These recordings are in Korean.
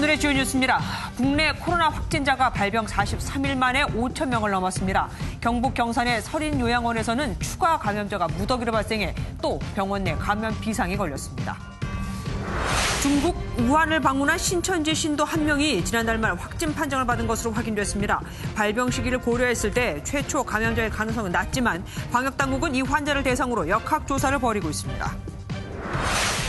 오늘의 주요 뉴스입니다. 국내 코로나 확진자가 발병 43일 만에 5천 명을 넘었습니다. 경북 경산의 서린요양원에서는 추가 감염자가 무더기로 발생해 또 병원 내 감염 비상이 걸렸습니다. 중국 우한을 방문한 신천지 신도 한 명이 지난달 말 확진 판정을 받은 것으로 확인됐습니다. 발병 시기를 고려했을 때 최초 감염자의 가능성은 낮지만 방역당국은 이 환자를 대상으로 역학조사를 벌이고 있습니다.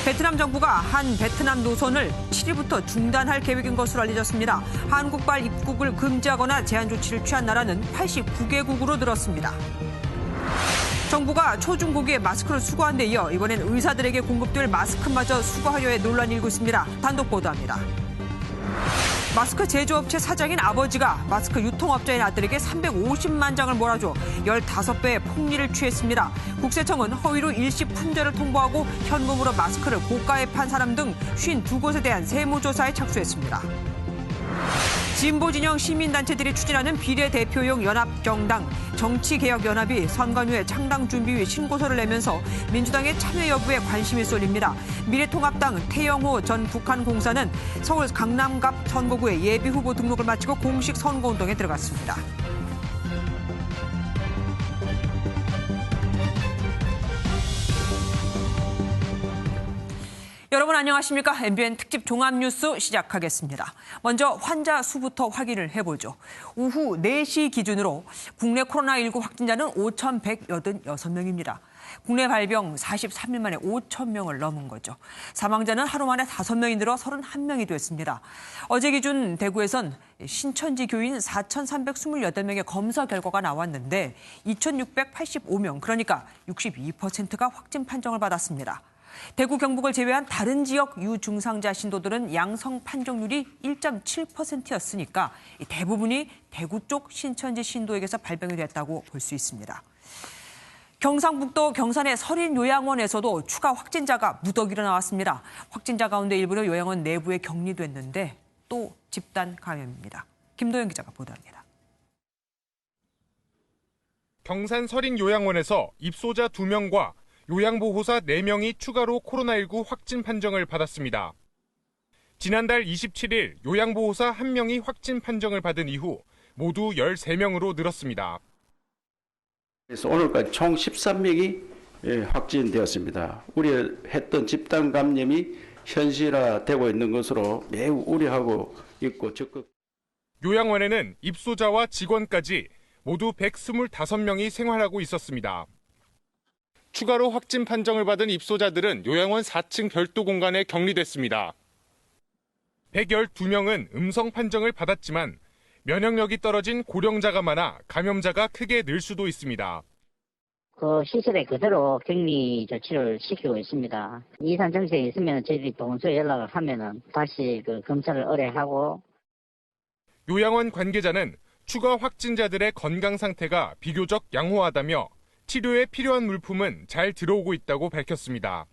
베트남 정부가 한 베트남 노선을 7일부터 중단할 계획인 것으로 알려졌습니다. 한국발 입국을 금지하거나 제한 조치를 취한 나라는 89개국으로 늘었습니다. 정부가 초중고기에 마스크를 수거한 데 이어 이번엔 의사들에게 공급될 마스크마저 수거하려해 논란이 일고 있습니다. 단독 보도합니다. 마스크 제조업체 사장인 아버지가 마스크 유통업자인 아들에게 350만 장을 몰아줘 15배의 폭리를 취했습니다. 국세청은 허위로 일시 품절을 통보하고 현금으로 마스크를 고가에 판 사람 등 52곳에 대한 세무조사에 착수했습니다. 진보진영 시민단체들이 추진하는 비례대표용 연합정당 정치개혁연합이 선관위에 창당준비위 신고서를 내면서 민주당의 참여 여부에 관심이 쏠립니다. 미래통합당 태영호 전 북한공사는 서울 강남갑 선거구에 예비후보 등록을 마치고 공식 선거운동에 들어갔습니다. 여러분 안녕하십니까? MBN 특집 종합뉴스 시작하겠습니다. 먼저 환자 수부터 확인을 해보죠. 오후 4시 기준으로 국내 코로나19 확진자는 5,186명입니다. 국내 발병 43일 만에 5천 명을 넘은 거죠. 사망자는 하루 만에 5명이 늘어 31명이 됐습니다. 어제 기준 대구에선 신천지 교인 4,328명의 검사 결과가 나왔는데 2,685명, 그러니까 62%가 확진 판정을 받았습니다. 대구, 경북을 제외한 다른 지역 유증상자 신도들은 양성 판정률이 1.7%였으니까 대부분이 대구 쪽 신천지 신도에게서 발병이 됐다고 볼 수 있습니다. 경상북도 경산의 서린요양원에서도 추가 확진자가 무더기로 나왔습니다. 확진자 가운데 일부는 요양원 내부에 격리됐는데 또 집단 감염입니다. 김도영 기자가 보도합니다. 경산 서린요양원에서 입소자 2명과 요양보호사 4명이 추가로 코로나19 확진 판정을 받았습니다. 지난달 27일 요양보호사 1명이 확진 판정을 받은 이후 모두 13명으로 늘었습니다. 그래서 오늘까지 총 13명이 확진되었습니다. 우려했던 집단 감염이 현실화되고 있는 것으로 매우 우려하고 있고 적극. 요양원에는 입소자와 직원까지 모두 125명이 생활하고 있었습니다. 추가로 확진 판정을 받은 입소자들은 요양원 4층 별도 공간에 격리됐습니다. 112명은 음성 판정을 받았지만 면역력이 떨어진 고령자가 많아 감염자가 크게 늘 수도 있습니다. 그 시설에 그대로 격리 조치를 시키고 있습니다. 이상 증상이 있으면 저희들이 보건소에 연락을 하면은 다시 그 검사를 의뢰하고. 요양원 관계자는 추가 확진자들의 건강 상태가 비교적 양호하다며 치료에 필요한 물품은 잘 들어오고 있다고 밝혔습니다.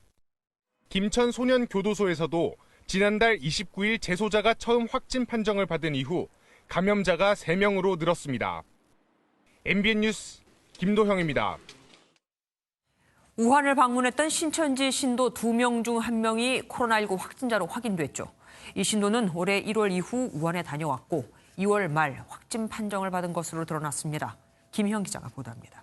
김천 소년교도소에서도 지난달 29일 재소자가 처음 확진 판정을 받은 이후 감염자가 3명으로 늘었습니다. MBN 뉴스 김도형입니다. 우한을 방문했던 신천지 신도 2명 중 1명이 코로나19 확진자로 확인됐죠. 이 신도는 올해 1월 이후 우한에 다녀왔고 2월 말 확진 판정을 받은 것으로 드러났습니다. 김희영 기자가 보도합니다.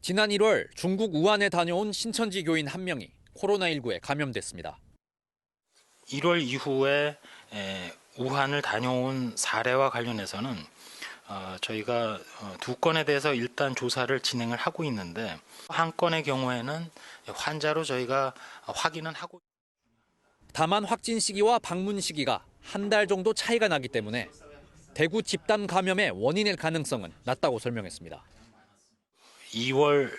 지난 1월 중국 우한에 다녀온 신천지 교인 1명이 코로나19에 감염됐습니다. 1월 이후에 우한을 다녀온 사례와 관련해서는 저희가 2건에 대해서 일단 조사를 진행을 하고 있는데 한 건의 경우에는 환자로 저희가 확인은 하고. 다만 확진 시기와 방문 시기가 한 달 정도 차이가 나기 때문에 대구 집단 감염의 원인일 가능성은 낮다고 설명했습니다. 2월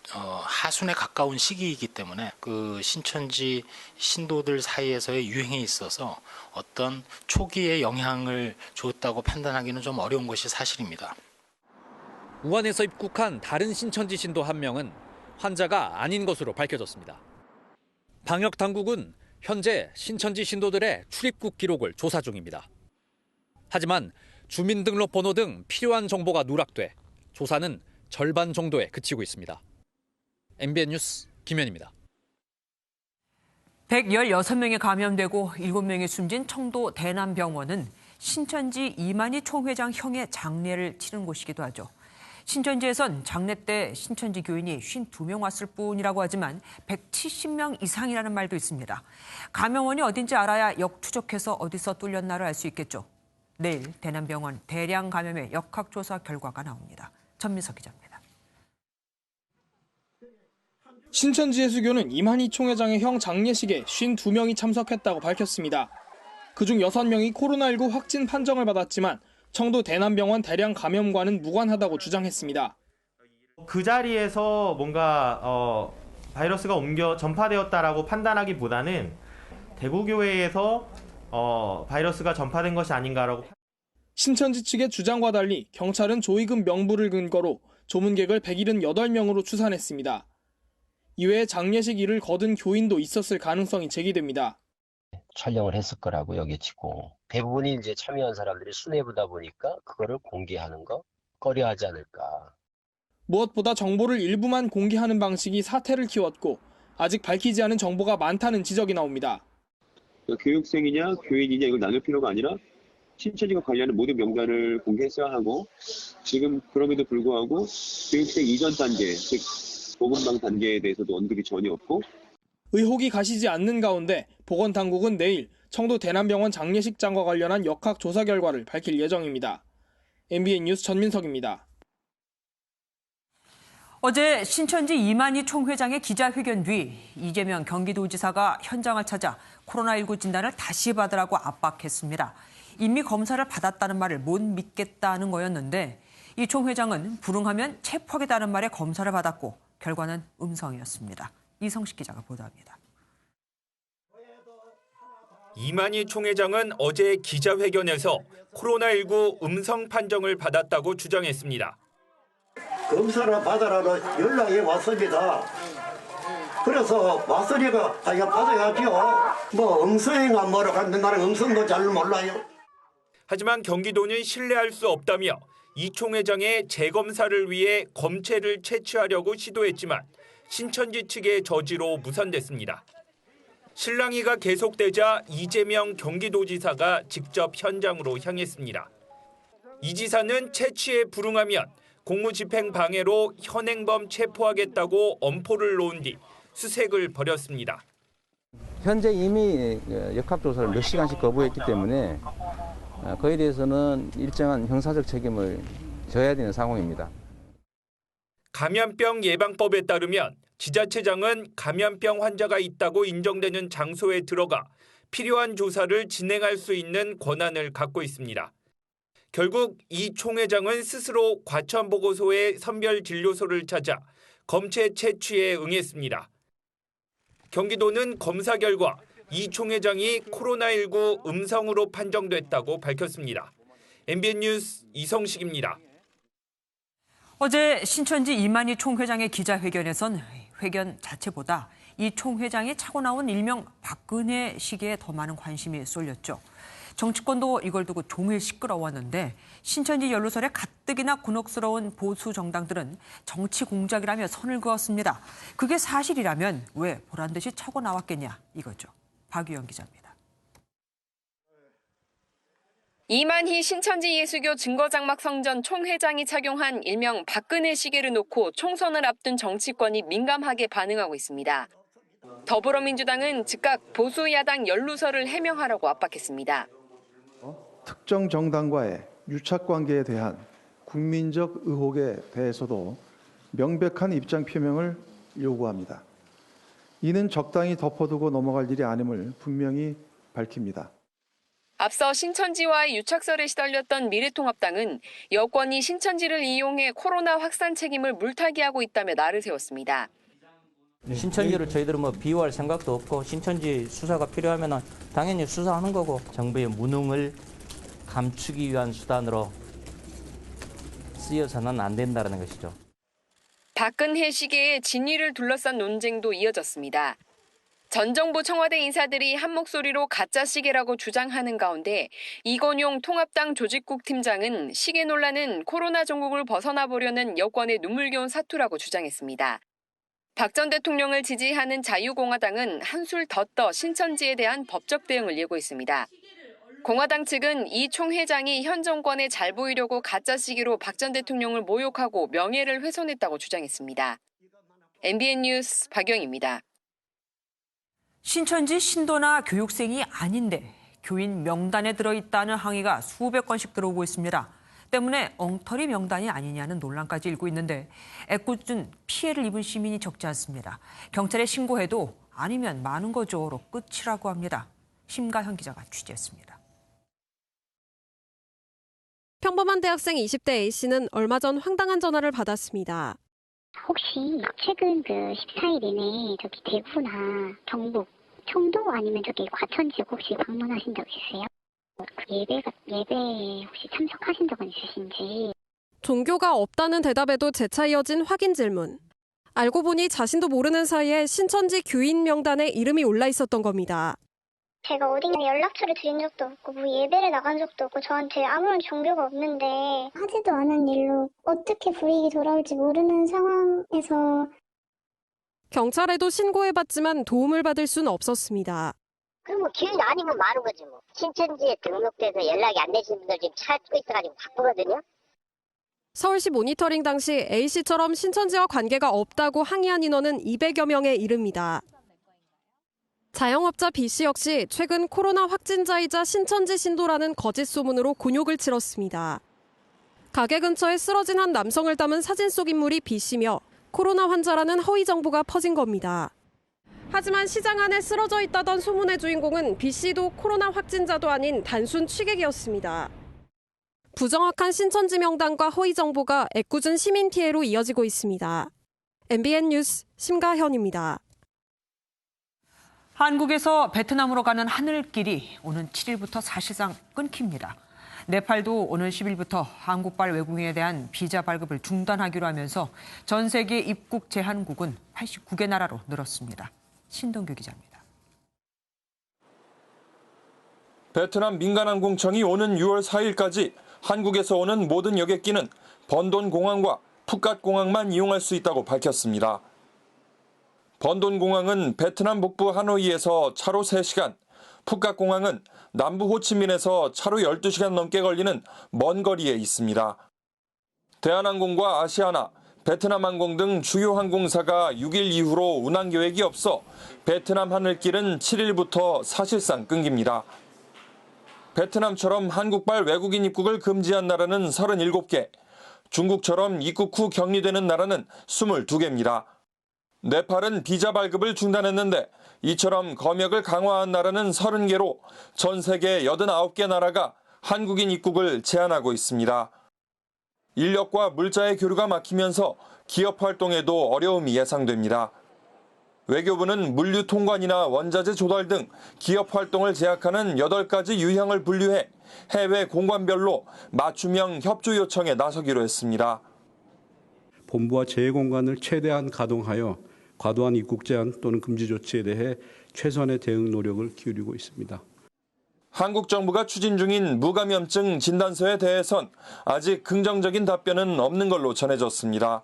하순에 가까운 시기이기 때문에 그 신천지 신도들 사이에서의 유행에 있어서 어떤 초기에 영향을 줬다고 판단하기는 좀 어려운 것이 사실입니다. 우한에서 입국한 다른 신천지 신도 1명은 환자가 아닌 것으로 밝혀졌습니다. 방역 당국은 현재 신천지 신도들의 출입국 기록을 조사 중입니다. 하지만 주민등록번호 등 필요한 정보가 누락돼 조사는 절반 정도에 그치고 있습니다. MBN 뉴스 김현입니다. 116명이 감염되고 7명이 숨진 청도 대남병원은 신천지 이만희 총회장 형의 장례를 치른 곳이기도 하죠. 신천지에선 장례 때 신천지 교인이 52명 왔을 뿐이라고 하지만 170명 이상이라는 말도 있습니다. 감염원이 어딘지 알아야 역추적해서 어디서 뚫렸나를 알 수 있겠죠. 내일 대남병원 대량 감염의 역학조사 결과가 나옵니다. 전민석 기자입니다. 신천지 예수교는 이만희 총회장의 형 장례식에 52명이 참석했다고 밝혔습니다. 그중 6명이 코로나19 확진 판정을 받았지만 청도 대남병원 대량 감염과는 무관하다고 주장했습니다. 그 자리에서 뭔가 바이러스가 전파되었다라고 판단하기보다는 대구교회에서 바이러스가 전파된 것이 아닌가라고. 신천지 측의 주장과 달리 경찰은 조의금 명부를 근거로 조문객을 178명으로 추산했습니다. 이외에 장례식 일을 거둔 교인도 있었을 가능성이 제기됩니다. 촬영을 했을 거라고 여겨지고 대부분이 이제 참여한 사람들이 수뇌부다 보니까 그거를 공개하는 거 꺼려하지 않을까. 무엇보다 정보를 일부만 공개하는 방식이 사태를 키웠고 아직 밝히지 않은 정보가 많다는 지적이 나옵니다. 교육생이냐 교인이냐 이걸 나눌 필요가 아니라 신천지가 관리하는 모든 명단을 공개했어야 하고 지금 그럼에도 불구하고 교육생 이전 단계, 즉 보건방 단계에 대해서도 언급이 전혀 없고 의혹이 가시지 않는 가운데 보건당국은 내일 청도 대남병원 장례식장과 관련한 역학조사 결과를 밝힐 예정입니다. MBN 뉴스 전민석입니다. 어제 신천지 이만희 총회장의 기자회견 뒤 이재명 경기도지사가 현장을 찾아 코로나19 진단을 다시 받으라고 압박했습니다. 이미 검사를 받았다는 말을 못 믿겠다는 거였는데 이 총회장은 불응하면 체포하겠다는 말에 검사를 받았고 결과는 음성이었습니다. 이성식 기자가 보도합니다. 이만희 총회장은 어제 기자회견에서 코로나19 음성 판정을 받았다고 주장했습니다. 검사를 받아라는 연락이 왔습니다. 그래서 왔으니까 받아야죠. 뭐 음성인가 뭐라고 하는데 나는 음성도 잘 몰라요. 하지만 경기도는 신뢰할 수 없다며 이 총회장의 재검사를 위해 검체를 채취하려고 시도했지만 신천지 측의 저지로 무산됐습니다. 실랑이가 계속되자 이재명 경기도지사가 직접 현장으로 향했습니다. 이 지사는 채취에 불응하면 공무집행 방해로 현행범 체포하겠다고 엄포를 놓은 뒤 수색을 벌였습니다. 현재 이미 역학조사를 몇 시간씩 거부했기 때문에 그에 대해서는 일정한 형사적 책임을 져야 되는 상황입니다. 감염병 예방법에 따르면 지자체장은 감염병 환자가 있다고 인정되는 장소에 들어가 필요한 조사를 진행할 수 있는 권한을 갖고 있습니다. 결국 이 총회장은 스스로 과천보고소의 선별진료소를 찾아 검체 채취에 응했습니다. 경기도는 검사 결과 이 총회장이 코로나19 음성으로 판정됐다고 밝혔습니다. MBN 뉴스 이성식입니다. 어제 신천지 이만희 총회장의 기자회견에선 회견 자체보다 이 총회장이 차고 나온 일명 박근혜 시기에 더 많은 관심이 쏠렸죠. 정치권도 이걸 두고 종일 시끄러웠는데 신천지 연루설에 가뜩이나 곤혹스러운 보수 정당들은 정치 공작이라며 선을 그었습니다. 그게 사실이라면 왜 보란듯이 차고 나왔겠냐 이거죠. 박유영 기자입니다. 이만희 신천지 예수교 증거장막 성전 총회장이 착용한 일명 박근혜 시계를 놓고 총선을 앞둔 정치권이 민감하게 반응하고 있습니다. 더불어민주당은 즉각 보수 야당 연루설을 해명하라고 압박했습니다. 특정 정당과의 유착관계에 대한 국민적 의혹에 대해서도 명백한 입장 표명을 요구합니다. 이는 적당히 덮어두고 넘어갈 일이 아님을 분명히 밝힙니다. 앞서 신천지와의 유착설에 시달렸던 미래통합당은 여권이 신천지를 이용해 코로나 확산 책임을 물타기하고 있다며 날을 세웠습니다. 신천지를 저희들은 비호할 생각도 없고 신천지 수사가 필요하면 당연히 수사하는 거고 정부의 무능을 감추기 위한 수단으로 쓰여서는 안 된다는 것이죠. 박근혜 시계의 진위를 둘러싼 논쟁도 이어졌습니다. 전 정부 청와대 인사들이 한 목소리로 가짜 시계라고 주장하는 가운데 이건용 통합당 조직국 팀장은 시계 논란은 코로나 정국을 벗어나 보려는 여권의 눈물겨운 사투라고 주장했습니다. 박 전 대통령을 지지하는 자유공화당은 한술 더 떠 신천지에 대한 법적 대응을 예고했습니다. 공화당 측은 이 총회장이 현 정권에 잘 보이려고 가짜 시기로 박 전 대통령을 모욕하고 명예를 훼손했다고 주장했습니다. MBN 뉴스 박영입니다. 신천지 신도나 교육생이 아닌데 교인 명단에 들어있다는 항의가 수백 건씩 들어오고 있습니다. 때문에 엉터리 명단이 아니냐는 논란까지 일고 있는데 애꿎은 피해를 입은 시민이 적지 않습니다. 경찰에 신고해도 아니면 많은 거죠로 끝이라고 합니다. 심가현 기자가 취재했습니다. 평범한 대학생 20대 A씨는 얼마 전 황당한 전화를 받았습니다. 혹시 최근 14일 이내에 저기 대구나 경북, 청도 아니면 저기 과천 지역 혹시 방문하신 적 있으세요? 예배에 혹시 참석하신 적은 있으신지. 종교가 없다는 대답에도 재차 이어진 확인 질문. 알고 보니 자신도 모르는 사이에 신천지 교인 명단에 이름이 올라 있었던 겁니다. 제가 어딘가 연락처를 드린 적도 없고 예배를 나간 적도 없고 저한테 아무런 종교가 없는데 하지도 않은 일로 어떻게 불이익이 돌아올지 모르는 상황에서 경찰에도 신고해봤지만 도움을 받을 수는 없었습니다. 그럼 교인 아니면 많은 거지 뭐. 신천지에 등록돼서 연락이 안 되신 분들 지금 찾고 있어가지고 바쁘거든요. 서울시 모니터링 당시 A씨처럼 신천지와 관계가 없다고 항의한 인원은 200여 명에 이릅니다. 자영업자 B씨 역시 최근 코로나 확진자이자 신천지 신도라는 거짓 소문으로 곤욕을 치렀습니다. 가게 근처에 쓰러진 한 남성을 담은 사진 속 인물이 B씨며 코로나 환자라는 허위 정보가 퍼진 겁니다. 하지만 시장 안에 쓰러져 있다던 소문의 주인공은 B씨도 코로나 확진자도 아닌 단순 취객이었습니다. 부정확한 신천지 명단과 허위 정보가 애꿎은 시민 피해로 이어지고 있습니다. MBN 뉴스 심가현입니다. 한국에서 베트남으로 가는 하늘길이 오는 7일부터 사실상 끊깁니다. 네팔도 오는 10일부터 한국발 외국인에 대한 비자 발급을 중단하기로 하면서 전 세계 입국 제한국은 89개 나라로 늘었습니다. 신동규 기자입니다. 베트남 민간항공청이 오는 6월 4일까지 한국에서 오는 모든 여객기는 번돈공항과 푸켓공항만 이용할 수 있다고 밝혔습니다. 번돈공항은 베트남 북부 하노이에서 차로 3시간, 푸켓공항은 남부 호치민에서 차로 12시간 넘게 걸리는 먼 거리에 있습니다. 대한항공과 아시아나, 베트남항공 등 주요 항공사가 6일 이후로 운항 계획이 없어 베트남 하늘길은 7일부터 사실상 끊깁니다. 베트남처럼 한국발 외국인 입국을 금지한 나라는 37개, 중국처럼 입국 후 격리되는 나라는 22개입니다. 네팔은 비자 발급을 중단했는데 이처럼 검역을 강화한 나라는 30개로 전 세계 89개 나라가 한국인 입국을 제한하고 있습니다. 인력과 물자의 교류가 막히면서 기업 활동에도 어려움이 예상됩니다. 외교부는 물류 통관이나 원자재 조달 등 기업 활동을 제약하는 8가지 유형을 분류해 해외 공관별로 맞춤형 협조 요청에 나서기로 했습니다. 본부와 재공관을 최대한 가동하여 과도한 입국 제한 또는 금지 조치에 대해 최선의 대응 노력을 기울이고 있습니다. 한국 정부가 추진 중인 무감염증 진단서에 대해선 아직 긍정적인 답변은 없는 걸로 전해졌습니다.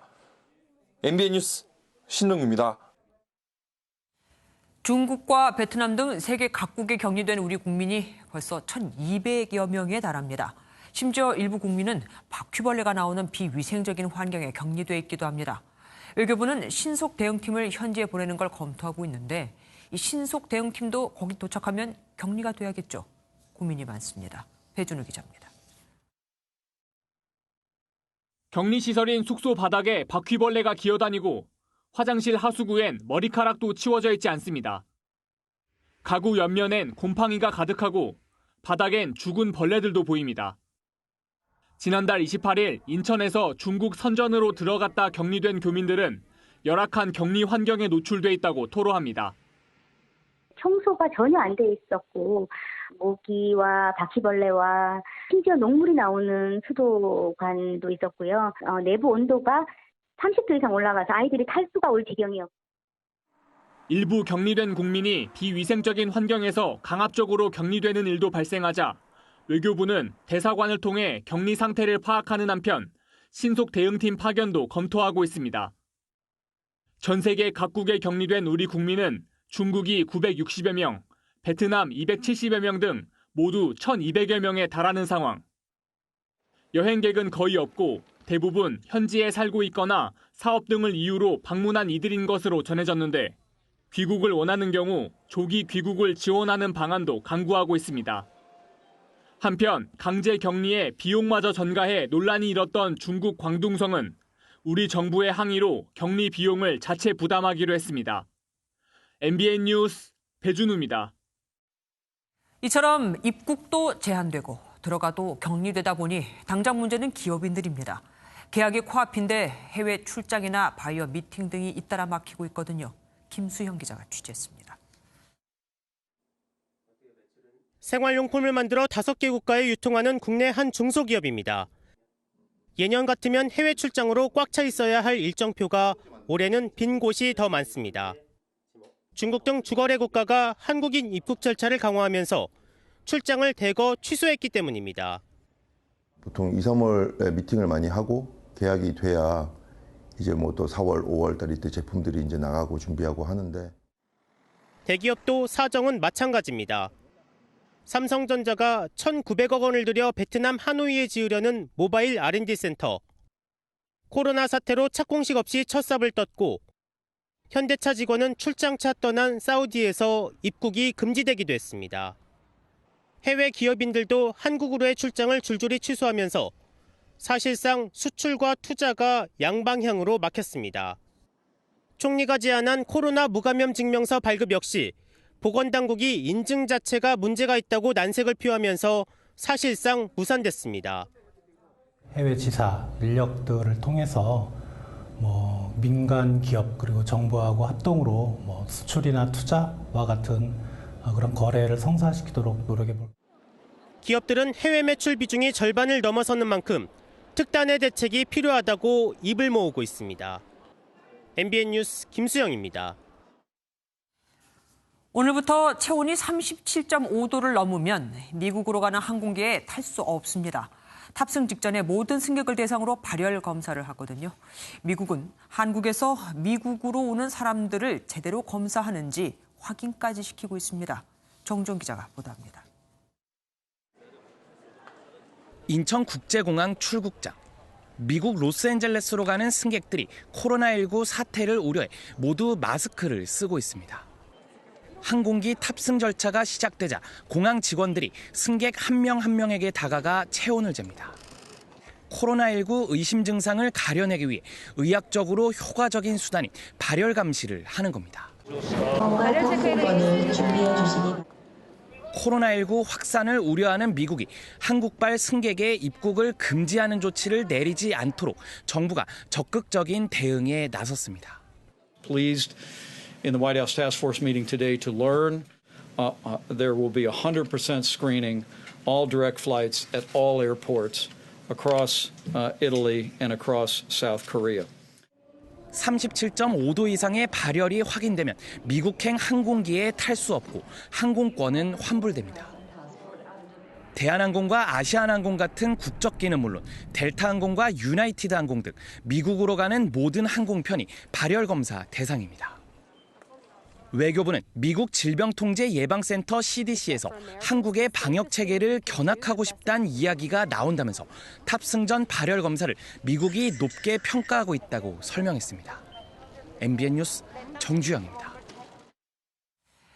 MBN 뉴스 신동규입니다. 중국과 베트남 등 세계 각국에 격리된 우리 국민이 벌써 1,200여 명에 달합니다. 심지어 일부 국민은 바퀴벌레가 나오는 비위생적인 환경에 격리돼 있기도 합니다. 외교부는 신속 대응팀을 현지에 보내는 걸 검토하고 있는데 이 신속 대응팀도 거기 도착하면 격리가 돼야겠죠. 고민이 많습니다. 배준우 기자입니다. 격리시설인 숙소 바닥에 바퀴벌레가 기어다니고 화장실 하수구엔 머리카락도 치워져 있지 않습니다. 가구 옆면엔 곰팡이가 가득하고 바닥엔 죽은 벌레들도 보입니다. 지난달 28일 인천에서 중국 선전으로 들어갔다 격리된 교민들은 열악한 격리 환경에 노출돼 있다고 토로합니다. 청소가 전혀 안 돼 있었고 모기와 바퀴벌레와 심지어 녹물이 나오는 수도관도 있었고요. 내부 온도가 30도 이상 올라가서 아이들이 탈수가 올 지경이었고. 일부 격리된 국민이 비위생적인 환경에서 강압적으로 격리되는 일도 발생하자 외교부는 대사관을 통해 격리 상태를 파악하는 한편 신속 대응팀 파견도 검토하고 있습니다. 전 세계 각국에 격리된 우리 국민은 중국이 960여 명, 베트남 270여 명 등 모두 1,200여 명에 달하는 상황. 여행객은 거의 없고 대부분 현지에 살고 있거나 사업 등을 이유로 방문한 이들인 것으로 전해졌는데 귀국을 원하는 경우 조기 귀국을 지원하는 방안도 강구하고 있습니다. 한편 강제 격리에 비용마저 전가해 논란이 일었던 중국 광둥성은 우리 정부의 항의로 격리 비용을 자체 부담하기로 했습니다. MBN 뉴스 배준우입니다. 이처럼 입국도 제한되고 들어가도 격리되다 보니 당장 문제는 기업인들입니다. 계약이 코앞인데 해외 출장이나 바이어 미팅 등이 잇따라 막히고 있거든요. 김수형 기자가 취재했습니다. 생활용품을 만들어 5개 국가에 유통하는 국내 한 중소기업입니다. 예년 같으면 해외 출장으로 꽉 차 있어야 할 일정표가 올해는 빈 곳이 더 많습니다. 중국 등 주거래 국가가 한국인 입국 절차를 강화하면서 출장을 대거 취소했기 때문입니다. 보통 2, 3월에 미팅을 많이 하고 계약이 돼야 이제 뭐 또 4월, 5월 달 이때 제품들이 이제 나가고 준비하고 하는데. 대기업도 사정은 마찬가지입니다. 삼성전자가 1,900억 원을 들여 베트남 하노이에 지으려는 모바일 R&D 센터. 코로나 사태로 착공식 없이 첫 삽을 떴고 현대차 직원은 출장차 떠난 사우디에서 입국이 금지되기도 했습니다. 해외 기업인들도 한국으로의 출장을 줄줄이 취소하면서 사실상 수출과 투자가 양방향으로 막혔습니다. 총리가 제안한 코로나 무감염 증명서 발급 역시 보건당국이 인증 자체가 문제가 있다고 난색을 표하면서 사실상 무산됐습니다. 해외 지사 인력들을 통해서 민간 기업 그리고 정부하고 합동으로 수출이나 투자와 같은 그런 거래를 성사시키도록 노력해볼. 기업들은 해외 매출 비중이 절반을 넘어서는 만큼 특단의 대책이 필요하다고 입을 모으고 있습니다. MBN 뉴스 김수영입니다. 오늘부터 체온이 37.5도를 넘으면 미국으로 가는 항공기에 탈 수 없습니다. 탑승 직전에 모든 승객을 대상으로 발열 검사를 하거든요. 미국은 한국에서 미국으로 오는 사람들을 제대로 검사하는지 확인까지 시키고 있습니다. 정종 기자가 보도합니다. 인천국제공항 출국장. 미국 로스앤젤레스로 가는 승객들이 코로나19 사태를 우려해 모두 마스크를 쓰고 있습니다. 항공기 탑승 절차가 시작되자 공항 직원들이 승객 한 명 한 명에게 다가가 체온을 잽니다. 코로나19 의심 증상을 가려내기 위해 의학적으로 효과적인 수단인 발열 감시를 하는 겁니다. 코로나19 확산을 우려하는 미국이 한국발 승객의 입국을 금지하는 조치를 내리지 않도록 정부가 적극적인 대응에 나섰습니다. Pleased in the White House Task Force meeting today to learn there will be 100% screening all direct flights at all airports across Italy and across South Korea. 37.5도 이상의 발열이 확인되면 미국행 항공기에 탈 수 없고 항공권은 환불됩니다. 대한항공과 아시아나항공 같은 국적기는 물론 델타항공과 유나이티드 항공 등 미국으로 가는 모든 항공편이 발열 검사 대상입니다. 외교부는 미국 질병통제예방센터 CDC에서 한국의 방역 체계를 견학하고 싶다는 이야기가 나온다면서 탑승 전 발열 검사를 미국이 높게 평가하고 있다고 설명했습니다. MBN 뉴스 정주영입니다.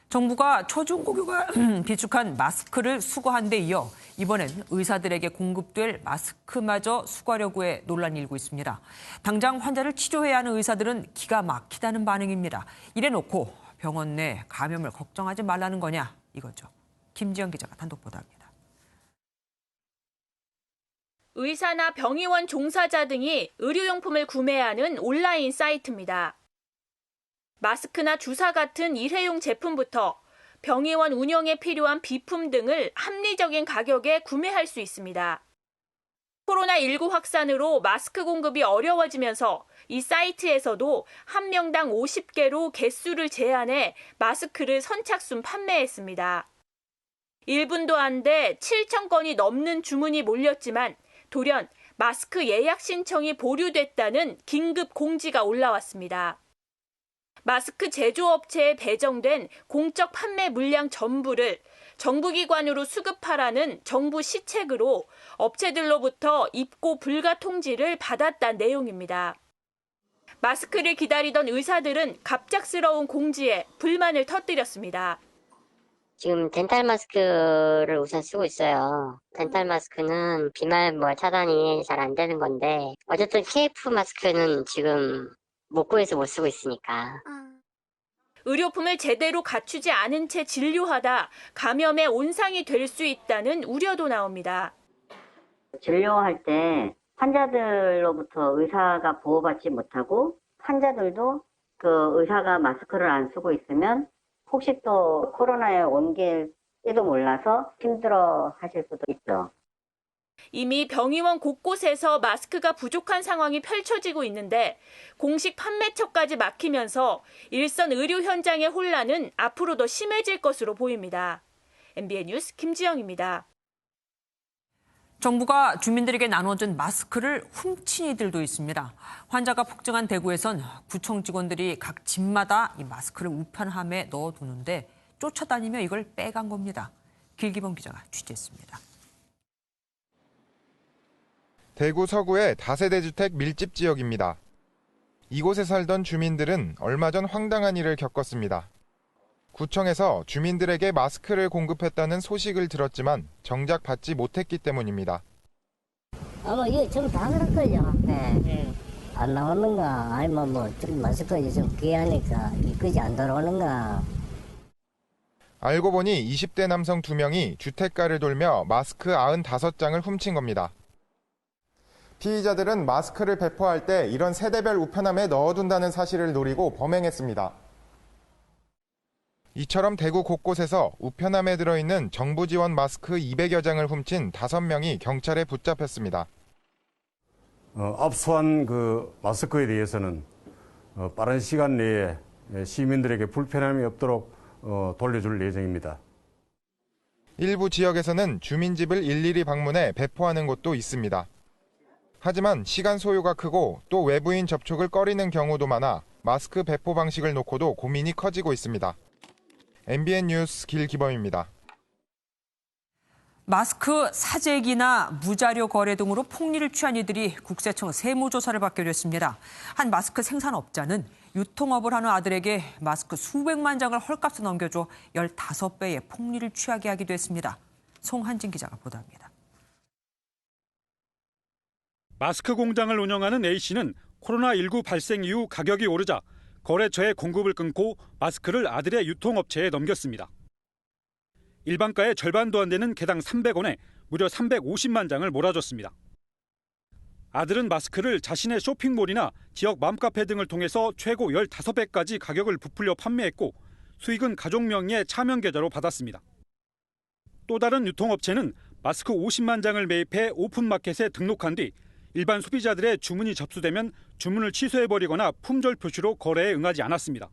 정부가 초중고교가 비축한 마스크를 수거한 데 이어 이번엔 의사들에게 공급될 마스크마저 수거하려고 해 논란이 일고 있습니다. 당장 환자를 치료해야 하는 의사들은 기가 막히다는 반응입니다. 이래놓고 병원 내 감염을 걱정하지 말라는 거냐 이거죠. 김지영 기자가 단독 보도합니다. 의사나 병의원 종사자 등이 의료용품을 구매하는 온라인 사이트입니다. 마스크나 주사 같은 일회용 제품부터 병의원 운영에 필요한 비품 등을 합리적인 가격에 구매할 수 있습니다. 코로나19 확산으로 마스크 공급이 어려워지면서 이 사이트에서도 한 명당 50개로 개수를 제한해 마스크를 선착순 판매했습니다. 1분도 안 돼 7,000건이 넘는 주문이 몰렸지만 돌연 마스크 예약 신청이 보류됐다는 긴급 공지가 올라왔습니다. 마스크 제조업체에 배정된 공적 판매 물량 전부를 정부기관으로 수급하라는 정부 시책으로 업체들로부터 입고 불가 통지를 받았다는 내용입니다. 마스크를 기다리던 의사들은 갑작스러운 공지에 불만을 터뜨렸습니다. 지금 덴탈 마스크를 우선 쓰고 있어요. 덴탈 마스크는 비말물 차단이 잘 안 되는 건데 어쨌든 KF 마스크는 지금 못 구해서 못 쓰고 있으니까. 의료품을 제대로 갖추지 않은 채 진료하다 감염의 온상이 될 수 있다는 우려도 나옵니다. 진료할 때 환자들로부터 의사가 보호받지 못하고 환자들도 그 의사가 마스크를 안 쓰고 있으면 혹시 또 코로나에 옮길지도 몰라서 힘들어 하실 수도 있죠. 이미 병의원 곳곳에서 마스크가 부족한 상황이 펼쳐지고 있는데 공식 판매처까지 막히면서 일선 의료 현장의 혼란은 앞으로 더 심해질 것으로 보입니다. MBN 뉴스 김지영입니다. 정부가 주민들에게 나눠준 마스크를 훔친 이들도 있습니다. 환자가 폭증한 대구에선 구청 직원들이 각 집마다 이 마스크를 우편함에 넣어두는데 쫓아다니며 이걸 빼간 겁니다. 길기범 기자가 취재했습니다. 대구 서구의 다세대 주택 밀집 지역입니다. 이곳에 살던 주민들은 얼마 전 황당한 일을 겪었습니다. 구청에서 주민들에게 마스크를 공급했다는 소식을 들었지만 정작 받지 못했기 때문입니다. 아마 이거 좀 다 그럴걸요. 네. 안 나오는가 아니면 좀 마스크 좀 귀하니까 이끄지 안 들어오는가. 알고 보니 20대 남성 2명이 주택가를 돌며 마스크 95장을 훔친 겁니다. 피의자들은 마스크를 배포할 때 이런 세대별 우편함에 넣어둔다는 사실을 노리고 범행했습니다. 이처럼 대구 곳곳에서 우편함에 들어있는 정부 지원 마스크 200여 장을 훔친 5명이 경찰에 붙잡혔습니다. 압수한 그 마스크에 대해서는 빠른 시간 내에 시민들에게 불편함이 없도록 돌려줄 예정입니다. 일부 지역에서는 주민집을 일일이 방문해 배포하는 곳도 있습니다. 하지만 시간 소요가 크고 또 외부인 접촉을 꺼리는 경우도 많아 마스크 배포 방식을 놓고도 고민이 커지고 있습니다. MBN 뉴스 길기범입니다. 마스크 사재기나 무자료 거래 등으로 폭리를 취한 이들이 국세청 세무조사를 받게 됐습니다. 한 마스크 생산업자는 유통업을 하는 아들에게 마스크 수백만 장을 헐값에 넘겨줘 15배의 폭리를 취하게 하기도 했습니다. 송한진 기자가 보도합니다. 마스크 공장을 운영하는 A씨는 코로나19 발생 이후 가격이 오르자 거래처에 공급을 끊고 마스크를 아들의 유통업체에 넘겼습니다. 일반가의 절반도 안 되는 개당 300원에 무려 350만 장을 몰아줬습니다. 아들은 마스크를 자신의 쇼핑몰이나 지역 맘카페 등을 통해서 최고 15배까지 가격을 부풀려 판매했고 수익은 가족 명의의 차명 계좌로 받았습니다. 또 다른 유통업체는 마스크 50만 장을 매입해 오픈마켓에 등록한 뒤 일반 소비자들의 주문이 접수되면 주문을 취소해버리거나 품절 표시로 거래에 응하지 않았습니다.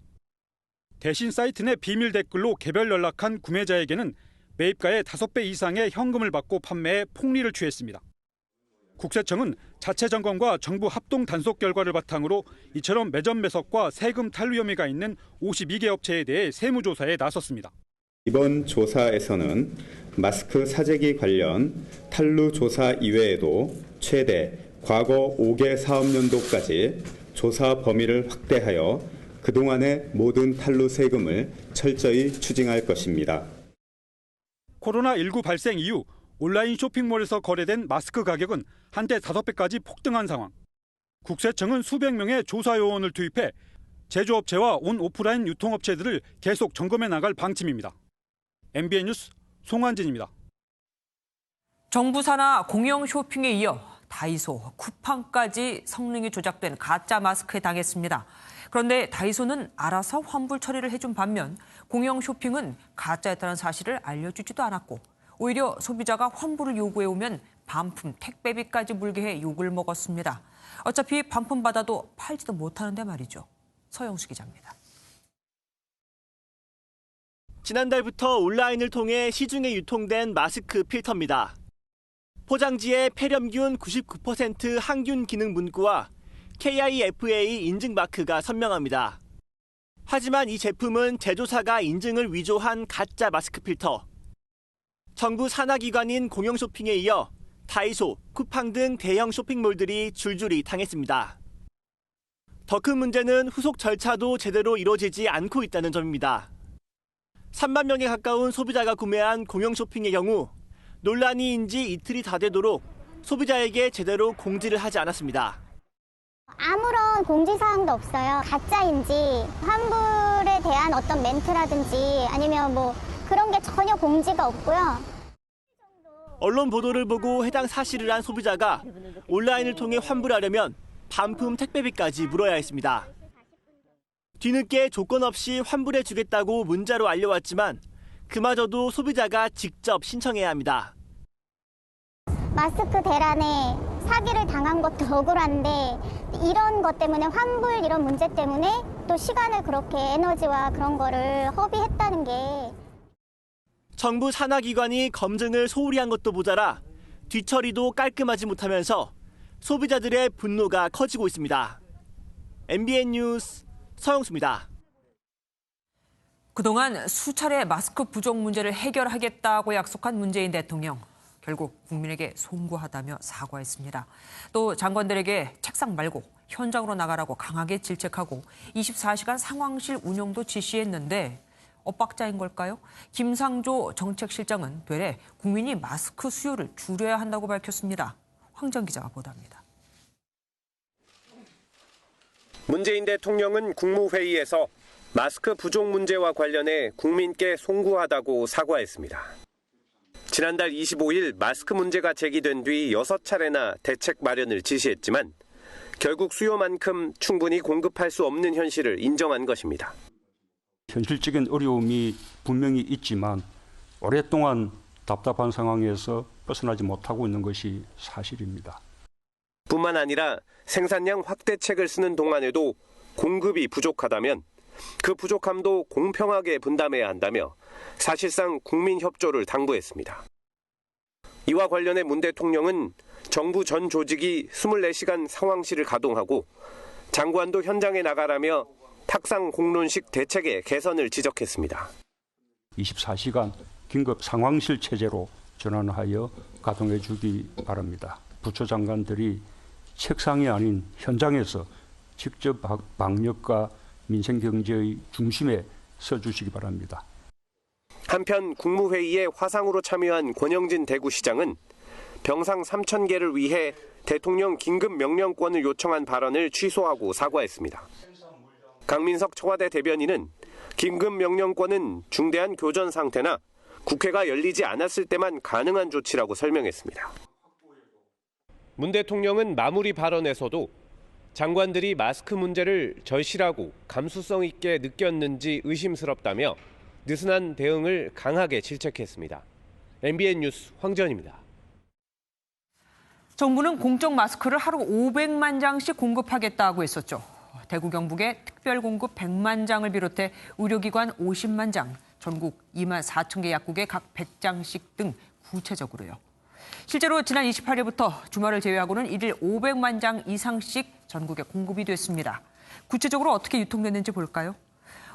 대신 사이트 내 비밀 댓글로 개별 연락한 구매자에게는 매입가의 5배 이상의 현금을 받고 판매해 폭리를 취했습니다. 국세청은 자체 점검과 정부 합동 단속 결과를 바탕으로 이처럼 매점 매석과 세금 탈루 혐의가 있는 52개 업체에 대해 세무조사에 나섰습니다. 이번 조사에서는 마스크 사재기 관련 탈루 조사 이외에도 최대 과거 5개 사업연도까지 조사 범위를 확대하여 그동안의 모든 탈루 세금을 철저히 추징할 것입니다. 코로나19 발생 이후 온라인 쇼핑몰에서 거래된 마스크 가격은 한때 5배까지 폭등한 상황. 국세청은 수백 명의 조사 요원을 투입해 제조업체와 온 오프라인 유통업체들을 계속 점검해 나갈 방침입니다. MBN 뉴스 송환진입니다. 정부 산하 공영 쇼핑에 이어 다이소, 쿠팡까지 성능이 조작된 가짜 마스크에 당했습니다. 그런데 다이소는 알아서 환불 처리를 해준 반면 공영 쇼핑은 가짜였다는 사실을 알려주지도 않았고 오히려 소비자가 환불을 요구해오면 반품 택배비까지 물게 해 욕을 먹었습니다. 어차피 반품 받아도 팔지도 못하는데 말이죠. 서영수 기자입니다. 지난달부터 온라인을 통해 시중에 유통된 마스크 필터입니다. 포장지에 폐렴균 99% 항균 기능 문구와 KIFA 인증 마크가 선명합니다. 하지만 이 제품은 제조사가 인증을 위조한 가짜 마스크 필터. 정부 산하기관인 공영쇼핑에 이어 다이소, 쿠팡 등 대형 쇼핑몰들이 줄줄이 당했습니다. 더 큰 문제는 후속 절차도 제대로 이루어지지 않고 있다는 점입니다. 3만 명에 가까운 소비자가 구매한 공영쇼핑의 경우 논란이 인지 이틀이 다 되도록 소비자에게 제대로 공지를 하지 않았습니다. 아무런 공지사항도 없어요. 가짜인지 환불에 대한 어떤 멘트라든지 아니면 뭐 그런 게 전혀 공지가 없고요. 언론 보도를 보고 해당 사실을 한 소비자가 온라인을 통해 환불하려면 반품 택배비까지 물어야 했습니다. 뒤늦게 조건 없이 환불해 주겠다고 문자로 알려왔지만 그마저도 소비자가 직접 신청해야 합니다. 마스크 대란에 사기를 당한 것도 억울한데 이런 것 때문에 환불 이런 문제 때문에 또 시간을 그렇게 에너지와 그런 거를 허비했다는 게 정부 산하기관이 검증을 소홀히 한 것도 모자라 뒤처리도 깔끔하지 못하면서 소비자들의 분노가 커지고 있습니다. MBN 뉴스 서영수입니다. 그동안 수차례 마스크 부족 문제를 해결하겠다고 약속한 문재인 대통령. 결국 국민에게 송구하다며 사과했습니다. 또 장관들에게 책상 말고 현장으로 나가라고 강하게 질책하고 24시간 상황실 운영도 지시했는데 엇박자인 걸까요? 김상조 정책실장은 되레 국민이 마스크 수요를 줄여야 한다고 밝혔습니다. 황정 기자가 보도합니다. 문재인 대통령은 국무회의에서 마스크 부족 문제와 관련해 국민께 송구하다고 사과했습니다. 지난달 25일 마스크 문제가 제기된 뒤 6차례나 대책 마련을 지시했지만 결국 수요만큼 충분히 공급할 수 없는 현실을 인정한 것입니다. 현실적인 어려움이 분명히 있지만 오랫동안 답답한 상황에서 벗어나지 못하고 있는 것이 사실입니다. 뿐만 아니라 생산량 확대책을 쓰는 동안에도 공급이 부족하다면 그 부족함도 공평하게 분담해야 한다며 사실상 국민 협조를 당부했습니다. 이와 관련해 문 대통령은 정부 전 조직이 24시간 상황실을 가동하고 장관도 현장에 나가라며 탁상 공론식 대책의 개선을 지적했습니다. 24시간 긴급 상황실 체제로 전환하여 가동해 주기 바랍니다. 부처 장관들이 책상이 아닌 현장에서 직접 방역과 민생경제의 중심에 서주시기 바랍니다. 한편 국무회의에 화상으로 참여한 권영진 대구시장은 병상 3,000개를 위해 대통령 긴급 명령권을 요청한 발언을 취소하고 사과했습니다. 강민석 청와대 대변인은 긴급 명령권은 중대한 교전 상태나 국회가 열리지 않았을 때만 가능한 조치라고 설명했습니다. 문 대통령은 마무리 발언에서도 장관들이 마스크 문제를 절실하고 감수성 있게 느꼈는지 의심스럽다며 느슨한 대응을 강하게 질책했습니다. MBN 뉴스 황전입니다. 정부는 공적 마스크를 하루 500만 장씩 공급하겠다고 했었죠. 대구 경북에 특별 공급 100만 장을 비롯해 의료기관 50만 장, 전국 2만 4천 개 약국에 각 100장씩 등 구체적으로요. 실제로 지난 28일부터 주말을 제외하고는 일일 500만 장 이상씩 전국에 공급이 됐습니다. 구체적으로 어떻게 유통됐는지 볼까요?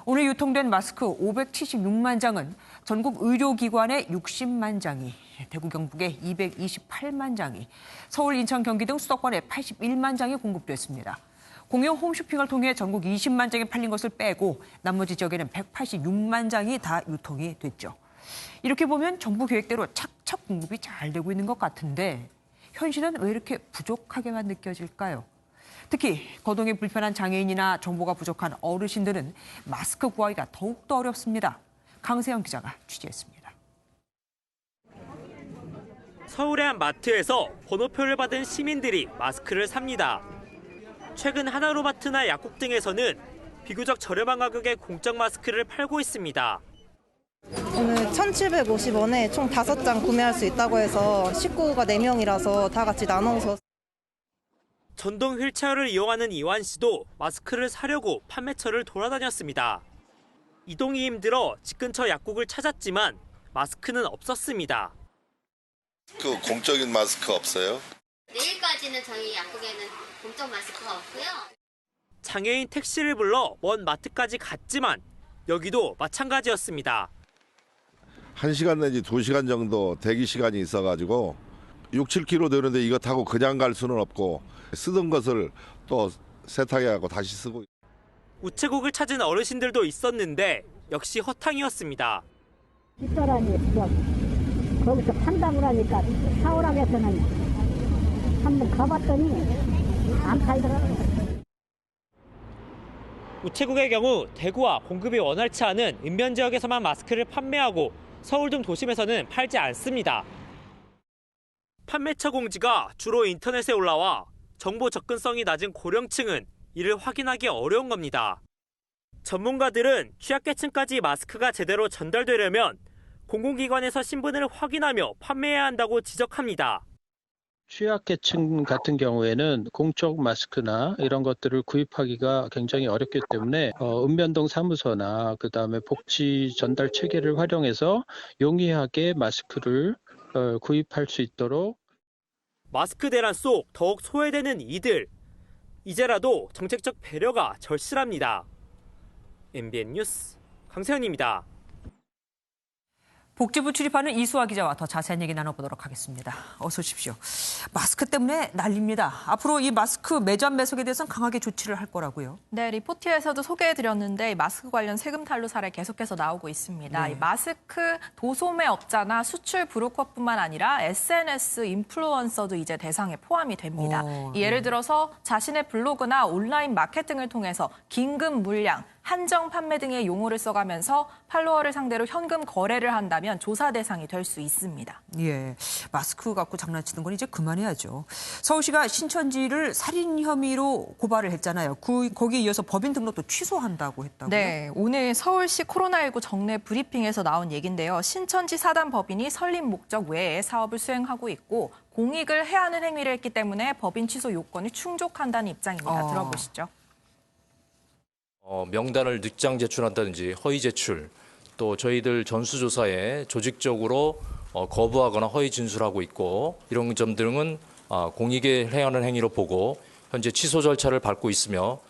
오늘 유통된 마스크 576만 장은 전국 의료기관의 60만 장이, 대구 경북의 228만 장이, 서울, 인천, 경기 등 수도권에 81만 장이 공급됐습니다. 공영 홈쇼핑을 통해 전국 20만 장이 팔린 것을 빼고 나머지 지역에는 186만 장이 다 유통이 됐죠. 이렇게 보면 정부 계획대로 착착 공급이 잘 되고 있는 것 같은데 현실은 왜 이렇게 부족하게만 느껴질까요? 특히 거동이 불편한 장애인이나 정보가 부족한 어르신들은 마스크 구하기가 더욱더 어렵습니다. 강세영 기자가 취재했습니다. 서울의 한 마트에서 번호표를 받은 시민들이 마스크를 삽니다. 최근 하나로마트나 약국 등에서는 비교적 저렴한 가격에 공적 마스크를 팔고 있습니다. 오늘 1,750원에 총 5장 구매할 수 있다고 해서 식구가 4명이라서 다 같이 나눠서. 전동 휠체어를 이용하는 이완 씨도 마스크를 사려고 판매처를 돌아다녔습니다. 이동이 힘들어 집 근처 약국을 찾았지만 마스크는 없었습니다. 그 공적인 마스크 없어요? 내일까지는 저희 약국에는 공적 마스크가 없고요. 장애인 택시를 불러 먼 마트까지 갔지만 여기도 마찬가지였습니다. 1시간 내지 2시간 정도 대기 시간이 있어가지고 6, 7km 되는데 이거 타고 그냥 갈 수는 없고 쓰던 것을 또 세탁해하고 다시 쓰고. 우체국을 찾은 어르신들도 있었는데 역시 허탕이었습니다. 뒷사람이 거기서 판다고 하니까 사오락에서는 한번 가봤더니 안 팔더라고요. 우체국의 경우 대구와 공급이 원활치 않은 인면 지역에서만 마스크를 판매하고 서울 등 도심에서는 팔지 않습니다. 판매처 공지가 주로 인터넷에 올라와 정보 접근성이 낮은 고령층은 이를 확인하기 어려운 겁니다. 전문가들은 취약계층까지 마스크가 제대로 전달되려면 공공기관에서 신분을 확인하며 판매해야 한다고 지적합니다. 취약계층 같은 경우에는 공적 마스크나 이런 것들을 구입하기가 굉장히 어렵기 때문에 읍면동 사무소나 그다음에 복지 전달 체계를 활용해서 용이하게 마스크를 구입할 수 있도록. 마스크 대란 속 더욱 소외되는 이들. 이제라도 정책적 배려가 절실합니다. MBN 뉴스 강세현입니다. 복지부 출입하는 이수아 기자와 더 자세한 얘기 나눠보도록 하겠습니다. 어서 오십시오. 마스크 때문에 난립니다. 앞으로 이 마스크 매점 매석에 대해서는 강하게 조치를 할 거라고요. 네, 리포트에서도 소개해드렸는데 마스크 관련 세금 탄로 사례 계속해서 나오고 있습니다. 네. 이 마스크 도소매 업자나 수출 브로커뿐만 아니라 SNS 인플루언서도 이제 대상에 포함이 됩니다. 예를 들어서 자신의 블로그나 온라인 마케팅을 통해서 긴급 물량, 한정 판매 등의 용어를 써가면서 팔로워를 상대로 현금 거래를 한다면 조사 대상이 될 수 있습니다. 예, 마스크 갖고 장난치는 건 이제 그만해야죠. 서울시가 신천지를 살인 혐의로 고발을 했잖아요. 거기에 이어서 법인 등록도 취소한다고 했다고요? 네, 오늘 서울시 코로나19 정례 브리핑에서 나온 얘긴데요. 신천지 사단 법인이 설립 목적 외에 사업을 수행하고 있고 공익을 해하는 행위를 했기 때문에 법인 취소 요건이 충족한다는 입장입니다. 들어보시죠. 명단을 늦장 제출한다든지 허위 제출, 또 저희들 전수조사에 조직적으로 거부하거나 허위 진술하고 있고 이런 점 등은 공익에 해하는 행위로 보고 현재 취소 절차를 밟고 있으며.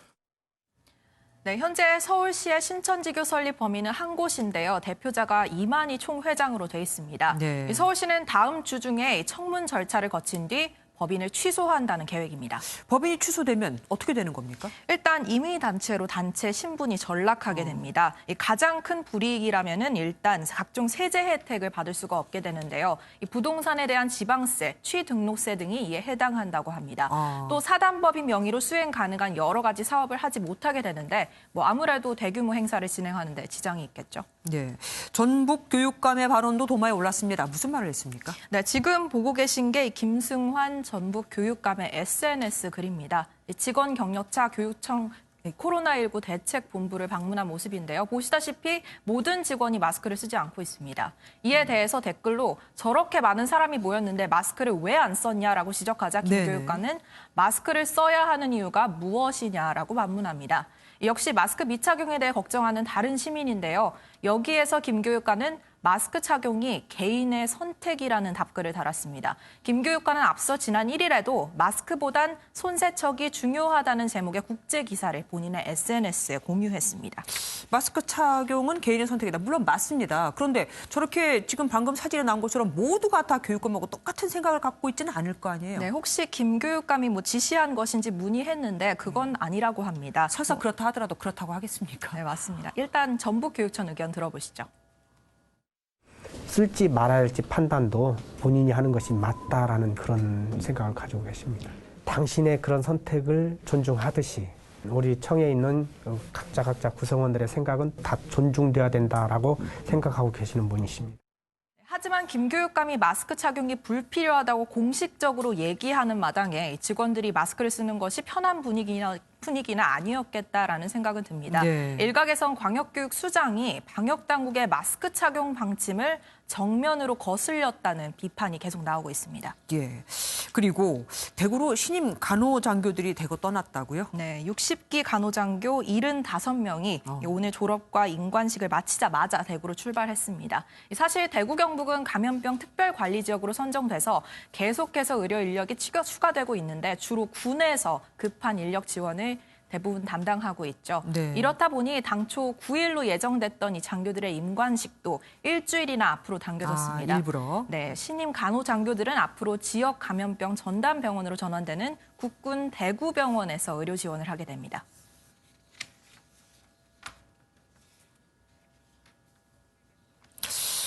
네, 현재 서울시의 신천지교 설립 범위는 한 곳인데요. 대표자가 이만희 총회장으로 돼 있습니다. 네. 서울시는 다음 주 중에 청문 절차를 거친 뒤 법인을 취소한다는 계획입니다. 법인이 취소되면 어떻게 되는 겁니까? 일단 임의단체로 단체 신분이 전락하게 됩니다. 가장 큰 불이익이라면은 일단 각종 세제 혜택을 받을 수가 없게 되는데요. 이 부동산에 대한 지방세, 취등록세 등이 이에 해당한다고 합니다. 또 사단법인 명의로 수행 가능한 여러 가지 사업을 하지 못하게 되는데 아무래도 대규모 행사를 진행하는데 지장이 있겠죠. 네, 전북 교육감의 발언도 도마에 올랐습니다. 무슨 말을 했습니까? 네, 지금 보고 계신 게 김승환 전북 교육감의 SNS 글입니다. 직원 격려차 교육청 코로나19 대책본부를 방문한 모습인데요. 보시다시피 모든 직원이 마스크를 쓰지 않고 있습니다. 이에 대해서 댓글로 저렇게 많은 사람이 모였는데 마스크를 왜 안 썼냐라고 지적하자 김 교육관은 마스크를 써야 하는 이유가 무엇이냐라고 반문합니다. 역시 마스크 미착용에 대해 걱정하는 다른 시민인데요. 여기에서 김 교육관은 마스크 착용이 개인의 선택이라는 답글을 달았습니다. 김 교육관은 앞서 지난 1일에도 마스크보단 손 세척이 중요하다는 제목의 국제 기사를 본인의 SNS에 공유했습니다. 마스크 착용은 개인의 선택이다. 물론 맞습니다. 그런데 저렇게 지금 방금 사진에 나온 것처럼 모두가 다 교육감하고 똑같은 생각을 갖고 있지는 않을 거 아니에요. 네, 혹시 김 교육감이 지시한 것인지 문의했는데 그건 아니라고 합니다. 설사 그렇다 하더라도 그렇다고 하겠습니까? 네, 맞습니다. 일단 전북교육청 의견 들어보시죠. 쓸지 말아야할지 판단도 본인이 하는 것이 맞다라는 그런 생각을 가지고 계십니다. 당신의 그런 선택을 존중하듯이 우리 청에 있는 각자 구성원들의 생각은 다 존중돼야 된다라고 생각하고 계시는 분이십니다. 하지만 김 교육감이 마스크 착용이 불필요하다고 공식적으로 얘기하는 마당에 직원들이 마스크를 쓰는 것이 편한 분위기는 아니었겠다라는 생각은 듭니다. 네. 일각에선 광역교육수장이 방역당국의 마스크 착용 방침을 정면으로 거슬렸다는 비판이 계속 나오고 있습니다. 예. 그리고 대구로 신임 간호장교들이 대구 떠났다고요? 네, 60기 간호장교 75명이 오늘 졸업과 임관식을 마치자마자 대구로 출발했습니다. 사실 대구 경북은 감염병 특별관리지역으로 선정돼서 계속해서 의료 인력이 추가되고 있는데 주로 군에서 급한 인력 지원을 대부분 담당하고 있죠. 네. 이렇다 보니 당초 9일로 예정됐던 이 장교들의 임관식도 일주일이나 앞으로 당겨졌습니다. 일부러. 네, 신임 간호장교들은 앞으로 지역 감염병 전담 병원으로 전환되는 국군 대구병원에서 의료 지원을 하게 됩니다.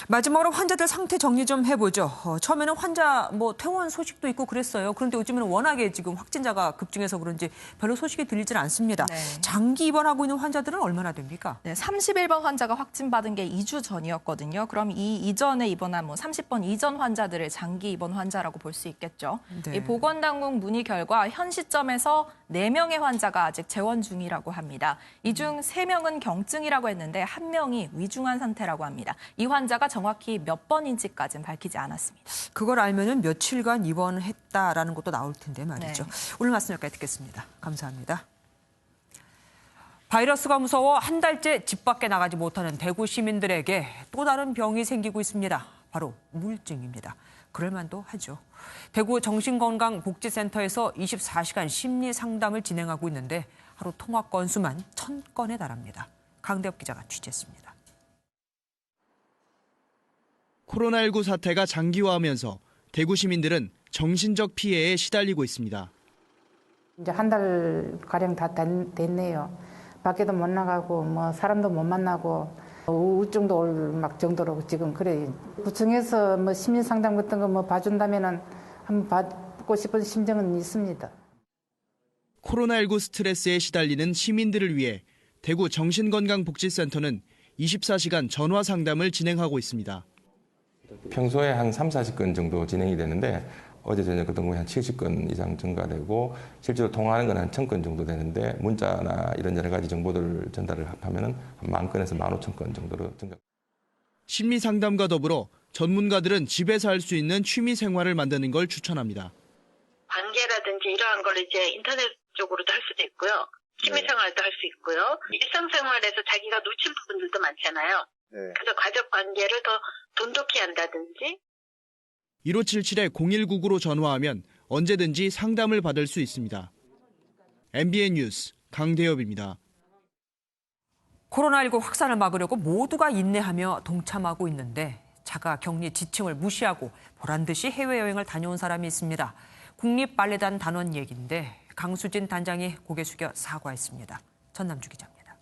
마지막으로 환자들 상태 정리 좀 해보죠. 처음에는 환자 퇴원 소식도 있고 그랬어요. 그런데 요즘에는 워낙에 지금 확진자가 급증해서 그런지 별로 소식이 들리질 않습니다. 네. 장기 입원하고 있는 환자들은 얼마나 됩니까? 네, 31번 환자가 확진받은 게 2주 전이었거든요. 그럼 이 이전에 입원한 30번 이전 환자들을 장기 입원 환자라고 볼 수 있겠죠. 네. 이 보건당국 문의 결과 현 시점에서 4명의 환자가 아직 재원 중이라고 합니다. 이 중 3명은 경증이라고 했는데 1명이 위중한 상태라고 합니다. 이 환자가 정확히 몇 번인지까지는 밝히지 않았습니다. 그걸 알면은 며칠간 입원했다라는 것도 나올 텐데 말이죠. 네. 오늘 말씀 여기까지 듣겠습니다. 감사합니다. 바이러스가 무서워 한 달째 집 밖에 나가지 못하는 대구 시민들에게 또 다른 병이 생기고 있습니다. 바로 우울증입니다. 그럴 만도 하죠. 대구 정신건강복지센터에서 24시간 심리 상담을 진행하고 있는데 하루 통화 건수만 1000건에 달합니다. 강대엽 기자가 취재했습니다. 코로나19 사태가 장기화하면서 대구 시민들은 정신적 피해에 시달리고 있습니다. 이제 한 달 가량 다 됐네요. 밖에도 못 나가고 사람도 못 만나고 우울증도 올 정도로 지금 그래. 구청에서 심리 상담 같은 거 봐준다면은 한번 받고 싶은 심정은 있습니다. 코로나19 스트레스에 시달리는 시민들을 위해 대구 정신건강복지센터는 24시간 전화 상담을 진행하고 있습니다. 평소에 한 30-40건 정도 진행이 되는데 어제 저녁 같은 경우에 한 70건 이상 증가되고 실제로 통화하는 건 한 1000건 정도 되는데 문자나 이런 여러 가지 정보들 전달을 합하면 한 10,000건에서 15,000건 정도로 증가. 심리 상담과 더불어 전문가들은 집에서 할 수 있는 취미 생활을 만드는 걸 추천합니다. 관계라든지 이러한 걸 이제 인터넷 쪽으로도 할 수도 있고요. 취미생활도 할 수 있고요. 일상생활에서 자기가 놓친 부분들도 많잖아요. 그래서 가족 관계를 더 돈독히 한다든지. 1577-0199로 전화하면 언제든지 상담을 받을 수 있습니다. MBN 뉴스 강대엽입니다. 코로나19 확산을 막으려고 모두가 인내하며 동참하고 있는데 자가 격리 지침을 무시하고 보란듯이 해외여행을 다녀온 사람이 있습니다. 국립발레단 단원 얘기인데 강수진 단장이 고개 숙여 사과했습니다. 전남주 기자입니다.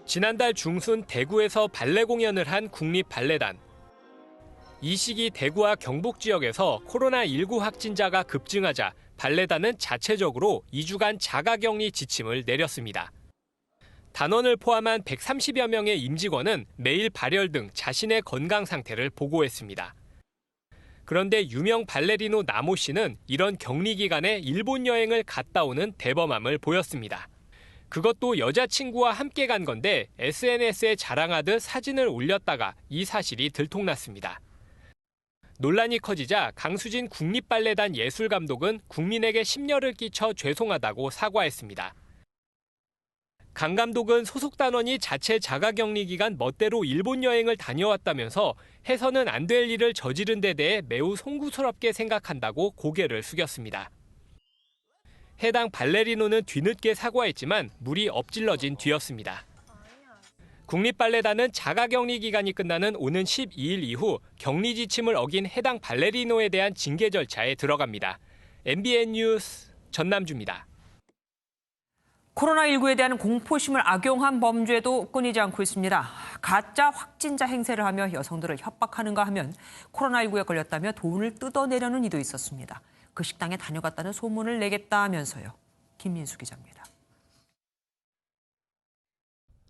지난달 중순 대구에서 발레 공연을 한 국립발레단. 이 시기 대구와 경북 지역에서 코로나19 확진자가 급증하자 발레단은 자체적으로 2주간 자가격리 지침을 내렸습니다. 단원을 포함한 130여 명의 임직원은 매일 발열 등 자신의 건강 상태를 보고했습니다. 그런데 유명 발레리노 나모 씨는 이런 격리 기간에 일본 여행을 갔다 오는 대범함을 보였습니다. 그것도 여자친구와 함께 간 건데 SNS에 자랑하듯 사진을 올렸다가 이 사실이 들통났습니다. 논란이 커지자 강수진 국립발레단 예술감독은 국민에게 심려를 끼쳐 죄송하다고 사과했습니다. 강 감독은 소속 단원이 자체 자가격리 기간 멋대로 일본 여행을 다녀왔다면서 해서는 안 될 일을 저지른 데 대해 매우 송구스럽게 생각한다고 고개를 숙였습니다. 해당 발레리노는 뒤늦게 사과했지만 물이 엎질러진 뒤였습니다. 국립발레단은 자가격리 기간이 끝나는 오는 12일 이후 격리 지침을 어긴 해당 발레리노에 대한 징계 절차에 들어갑니다. MBN 뉴스 전남주입니다. 코로나19에 대한 공포심을 악용한 범죄도 끊이지 않고 있습니다. 가짜 확진자 행세를 하며 여성들을 협박하는가 하면 코로나19에 걸렸다며 돈을 뜯어내려는 이도 있었습니다. 그 식당에 다녀갔다는 소문을 내겠다면서요. 김민수 기자입니다.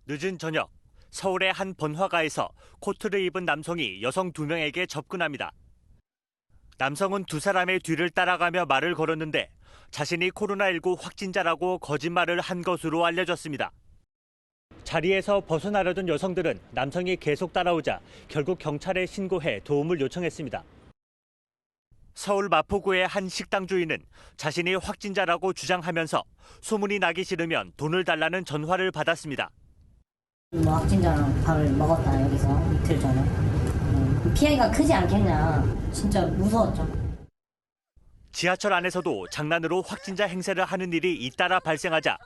늦은 저녁, 서울의 한 번화가에서 코트를 입은 남성이 여성 2명에게 접근합니다. 남성은 두 사람의 뒤를 따라가며 말을 걸었는데 자신이 코로나19 확진자라고 거짓말을 한 것으로 알려졌습니다. 자리에서 벗어나려던 여성들은 남성이 계속 따라오자 결국 경찰에 신고해 도움을 요청했습니다. 서울 마포구의 한 식당 주인은 자신이 확진자라고 주장하면서 소문이 나기 싫으면 돈을 달라는 전화를 받았습니다. 확진자랑 밥을 먹었다 여기서 이틀 전에. 피해가 크지 않겠냐. 진짜 무서웠죠. 지하철 안에서도 장난으로 확진자 행세를 하는 일이 잇따라 발생하자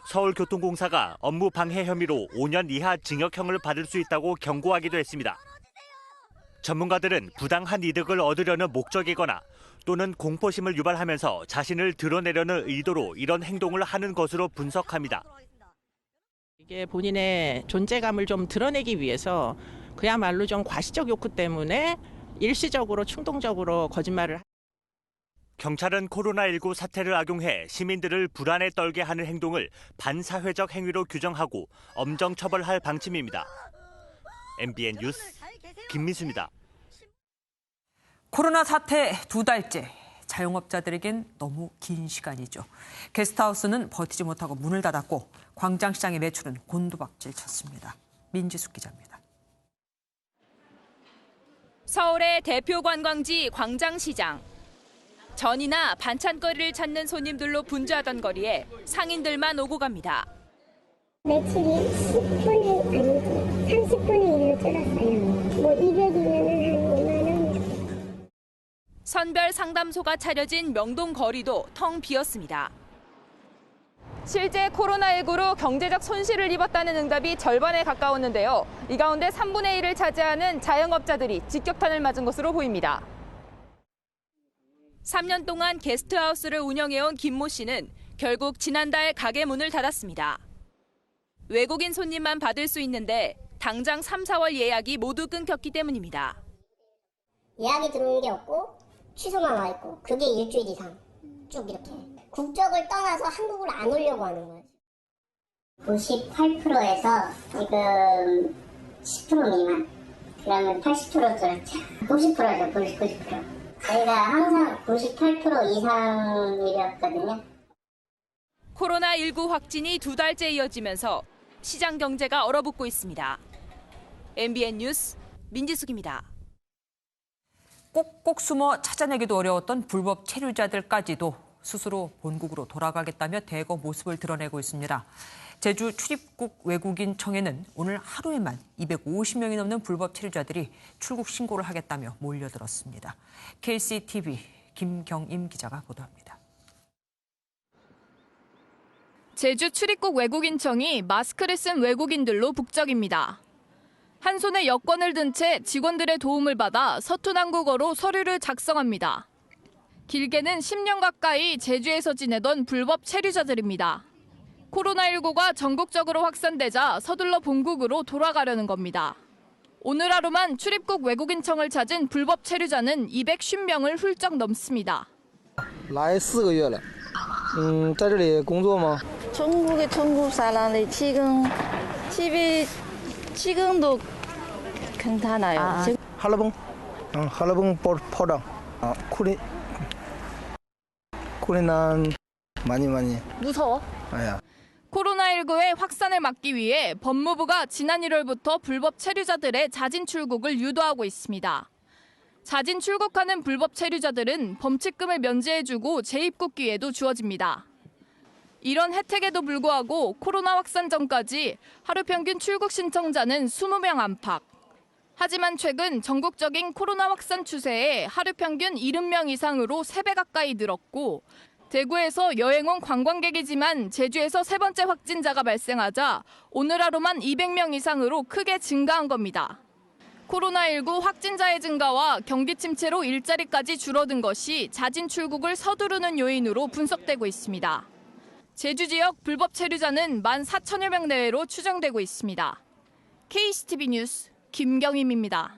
서울교통공사가 업무 방해 혐의로 5년 이하 징역형을 받을 수 있다고 경고하기도 했습니다. 전문가들은 부당한 이득을 얻으려는 목적이거나 또는 공포심을 유발하면서 자신을 드러내려는 의도로 이런 행동을 하는 것으로 분석합니다. 이게 본인의 존재감을 좀 드러내기 위해서 그야말로 좀 과시적 욕구 때문에 일시적으로 충동적으로 거짓말을. 경찰은 코로나19 사태를 악용해 시민들을 불안에 떨게 하는 행동을 반사회적 행위로 규정하고 엄정 처벌할 방침입니다. MBN 뉴스 김민수입니다. 코로나 사태 2달째. 자영업자들에겐 너무 긴 시간이죠. 게스트하우스는 버티지 못하고 문을 닫았고 광장시장의 매출은 곤두박질 쳤습니다. 민지숙 기자입니다. 서울의 대표 관광지 광장시장. 전이나 반찬거리를 찾는 손님들로 분주하던 거리에 상인들만 오고 갑니다. 매출이 10분의 아니죠. 30분의 1로 줄었어요. 뭐 200이면은 한 5만 원. 선별 상담소가 차려진 명동 거리도 텅 비었습니다. 실제 코로나19로 경제적 손실을 입었다는 응답이 절반에 가까웠는데요. 이 가운데 3분의 1을 차지하는 자영업자들이 직격탄을 맞은 것으로 보입니다. 3년 동안 게스트하우스를 운영해온 김모 씨는 결국 지난달 가게 문을 닫았습니다. 외국인 손님만 받을 수 있는데 당장 3, 4월 예약이 모두 끊겼기 때문입니다. 예약이 들어오는 게 없고 취소만 와 있고 그게 일주일 이상 쭉 이렇게. 국적을 떠나서 한국으로 안 오려고 하는 거예요. 98%에서 지금 10% 미만. 그러면 80% 줄었죠. 90%죠, 90%. 저희가 항상 98% 이상이었거든요. 코로나19 확진이 2달째 이어지면서 시장 경제가 얼어붙고 있습니다. MBN 뉴스 민지숙입니다. 꼭꼭 숨어 찾아내기도 어려웠던 불법 체류자들까지도 스스로 본국으로 돌아가겠다며 대거 모습을 드러내고 있습니다. 제주 출입국 외국인청에는 오늘 하루에만 250명이 넘는 불법 체류자들이 출국 신고를 하겠다며 몰려들었습니다. KCTV 김경임 기자가 보도합니다. 제주 출입국 외국인청이 마스크를 쓴 외국인들로 북적입니다. 한 손에 여권을 든 채 직원들의 도움을 받아 서툰 한국어로 서류를 작성합니다. 길게는 10년 가까이 제주에서 지내던 불법 체류자들입니다. 코로나19가 전국적으로 확산되자 서둘러 본국으로 돌아가려는 겁니다. 오늘 하루만 출입국 외국인청을 찾은 불법 체류자는 250명을 훌쩍 넘습니다. 来4个月了，在这里工作吗？ 중국의 중국 사람이 지금도 괜찮아요. 한라봉, 한라봉 포장, 코리난 많이. 무서워? 아야. 코로나19의 확산을 막기 위해 법무부가 지난 1월부터 불법 체류자들의 자진 출국을 유도하고 있습니다. 자진 출국하는 불법 체류자들은 범칙금을 면제해주고 재입국 기회도 주어집니다. 이런 혜택에도 불구하고 코로나 확산 전까지 하루 평균 출국 신청자는 20명 안팎. 하지만 최근 전국적인 코로나 확산 추세에 하루 평균 70명 이상으로 3배 가까이 늘었고 대구에서 여행 온 관광객이지만 제주에서 세 번째 확진자가 발생하자 오늘 하루만 200명 이상으로 크게 증가한 겁니다. 코로나19 확진자의 증가와 경기 침체로 일자리까지 줄어든 것이 자진 출국을 서두르는 요인으로 분석되고 있습니다. 제주 지역 불법 체류자는 14,000여 명 내외로 추정되고 있습니다. KCTV 뉴스 김경임입니다.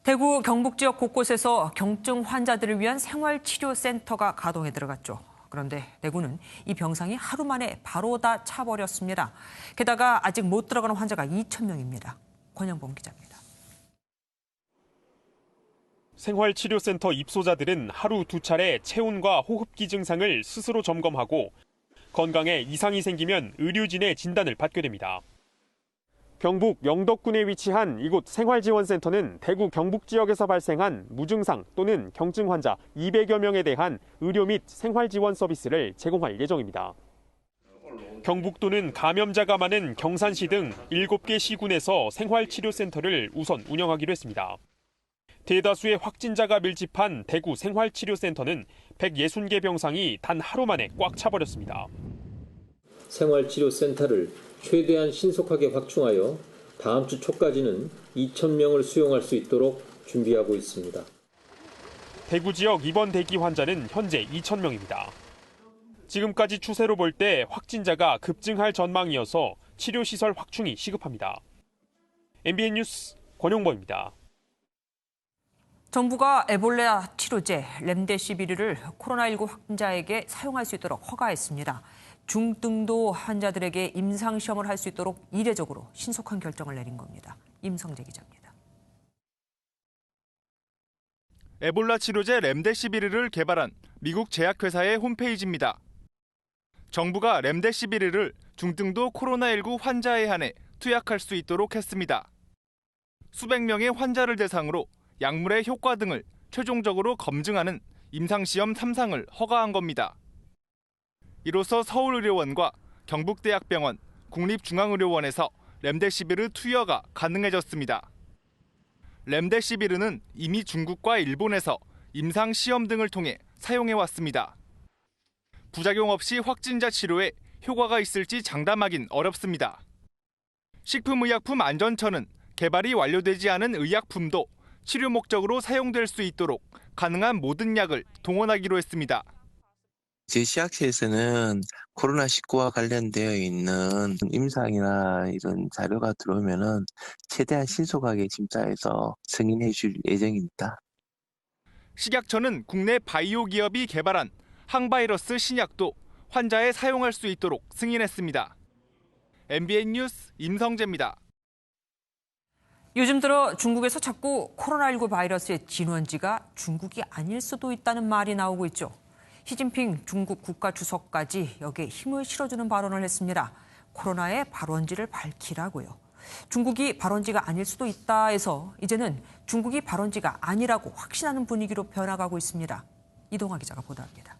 대구 경북 지역 곳곳에서 경증 환자들을 위한 생활치료센터가 가동에 들어갔죠. 그런데 대구는 이 병상이 하루 만에 바로 다 차버렸습니다. 게다가 아직 못 들어가는 환자가 2,000명입니다. 권영범 기자입니다. 생활치료센터 입소자들은 하루 2차례 체온과 호흡기 증상을 스스로 점검하고 건강에 이상이 생기면 의료진의 진단을 받게 됩니다. 경북 영덕군에 위치한 이곳 생활지원센터는 대구 경북 지역에서 발생한 무증상 또는 경증 환자 200여 명에 대한 의료 및 생활지원 서비스를 제공할 예정입니다. 경북도는 감염자가 많은 경산시 등 7개 시군에서 생활치료센터를 우선 운영하기로 했습니다. 대다수의 확진자가 밀집한 대구 생활치료센터는 160개 병상이 단 하루 만에 꽉 차버렸습니다. 생활치료센터를 최대한 신속하게 확충하여 다음 주 초까지는 2,000명을 수용할 수 있도록 준비하고 있습니다. 대구 지역 입원 대기 환자는 현재 2,000명입니다. 지금까지 추세로 볼 때 확진자가 급증할 전망이어서 치료시설 확충이 시급합니다. MBN 뉴스 권용범입니다. 정부가 에볼라 치료제 렘데시비르를 코로나19 확진자에게 사용할 수 있도록 허가했습니다. 중등도 환자들에게 임상시험을 할 수 있도록 이례적으로 신속한 결정을 내린 겁니다. 임성재 기자입니다. 에볼라 치료제 렘데시비르를 개발한 미국 제약회사의 홈페이지입니다. 정부가 렘데시비르를 중등도 코로나19 환자에 한해 투약할 수 있도록 했습니다. 수백 명의 환자를 대상으로 약물의 효과 등을 최종적으로 검증하는 임상시험 3상을 허가한 겁니다. 이로써 서울의료원과 경북대학병원, 국립중앙의료원에서 렘데시비르 투여가 가능해졌습니다. 렘데시비르는 이미 중국과 일본에서 임상시험 등을 통해 사용해왔습니다. 부작용 없이 확진자 치료에 효과가 있을지 장담하긴 어렵습니다. 식품의약품안전처는 개발이 완료되지 않은 의약품도 치료 목적으로 사용될 수 있도록 가능한 모든 약을 동원하기로 했습니다. 제 시약처에서는 코로나19와 관련되어 있는 임상이나 이런 자료가 들어오면은 최대한 신속하게 심사해서 승인해 줄 예정입니다. 식약처는 국내 바이오 기업이 개발한 항바이러스 신약도 환자에 사용할 수 있도록 승인했습니다. MBN 뉴스 임성재입니다. 요즘 들어 중국에서 자꾸 코로나19 바이러스의 진원지가 중국이 아닐 수도 있다는 말이 나오고 있죠. 시진핑 중국 국가주석까지 여기에 힘을 실어주는 발언을 했습니다. 코로나의 발원지를 밝히라고요. 중국이 발원지가 아닐 수도 있다 해서 이제는 중국이 발원지가 아니라고 확신하는 분위기로 변화가고 있습니다. 이동아 기자가 보도합니다.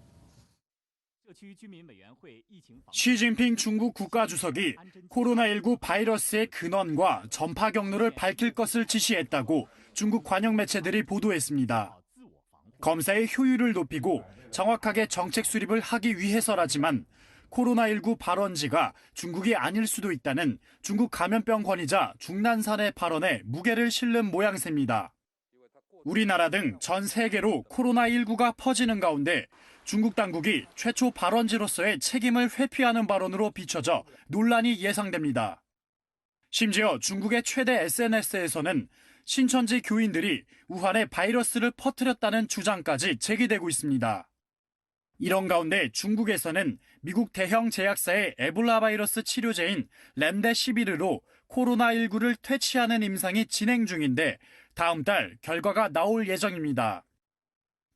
시진핑 중국 국가주석이 코로나19 바이러스의 근원과 전파 경로를 밝힐 것을 지시했다고 중국 관영 매체들이 보도했습니다. 검사의 효율을 높이고 정확하게 정책 수립을 하기 위해서라지만 코로나19 발원지가 중국이 아닐 수도 있다는 중국 감염병 권위자 중난산의 발언에 무게를 실는 모양새입니다. 우리나라 등 전 세계로 코로나19가 퍼지는 가운데 중국 당국이 최초 발원지로서의 책임을 회피하는 발언으로 비춰져 논란이 예상됩니다. 심지어 중국의 최대 SNS에서는 신천지 교인들이 우한에 바이러스를 퍼뜨렸다는 주장까지 제기되고 있습니다. 이런 가운데 중국에서는 미국 대형 제약사의 에볼라 바이러스 치료제인 렘데시비르로 코로나19를 퇴치하는 임상이 진행 중인데 다음 달 결과가 나올 예정입니다.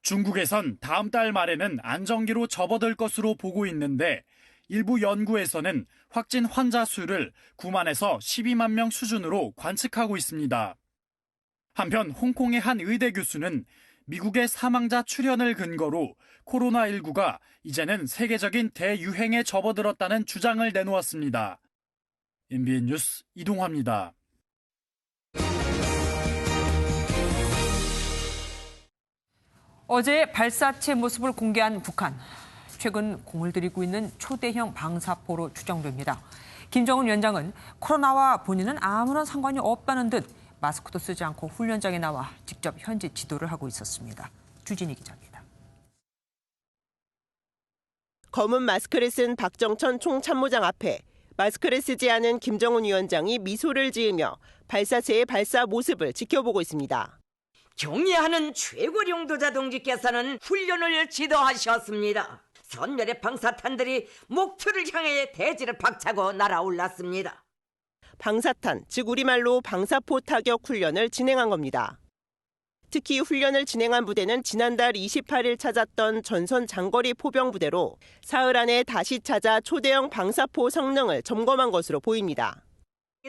중국에선 다음 달 말에는 안정기로 접어들 것으로 보고 있는데 일부 연구에서는 확진 환자 수를 9만에서 12만 명 수준으로 관측하고 있습니다. 한편 홍콩의 한 의대 교수는 미국의 사망자 출현을 근거로 코로나19가 이제는 세계적인 대유행에 접어들었다는 주장을 내놓았습니다. MBN 뉴스 이동화입니다. 어제 발사체 모습을 공개한 북한. 최근 공을 들이고 있는 초대형 방사포로 추정됩니다. 김정은 위원장은 코로나와 본인은 아무런 상관이 없다는 듯 마스크도 쓰지 않고 훈련장에 나와 직접 현지 지도를 하고 있었습니다. 주진희 기자입니다. 검은 마스크를 쓴 박정천 총참모장 앞에 마스크를 쓰지 않은 김정은 위원장이 미소를 지으며 발사체의 발사 모습을 지켜보고 있습니다. 경애하는 최고 용도자 동지께서는 훈련을 지도하셨습니다. 선멸의 방사탄들이 목표를 향해 대지를 박차고 날아올랐습니다. 방사탄, 즉 우리말로 방사포 타격 훈련을 진행한 겁니다. 특히 훈련을 진행한 부대는 지난달 28일 찾았던 전선 장거리 포병 부대로 사흘 안에 다시 찾아 초대형 방사포 성능을 점검한 것으로 보입니다.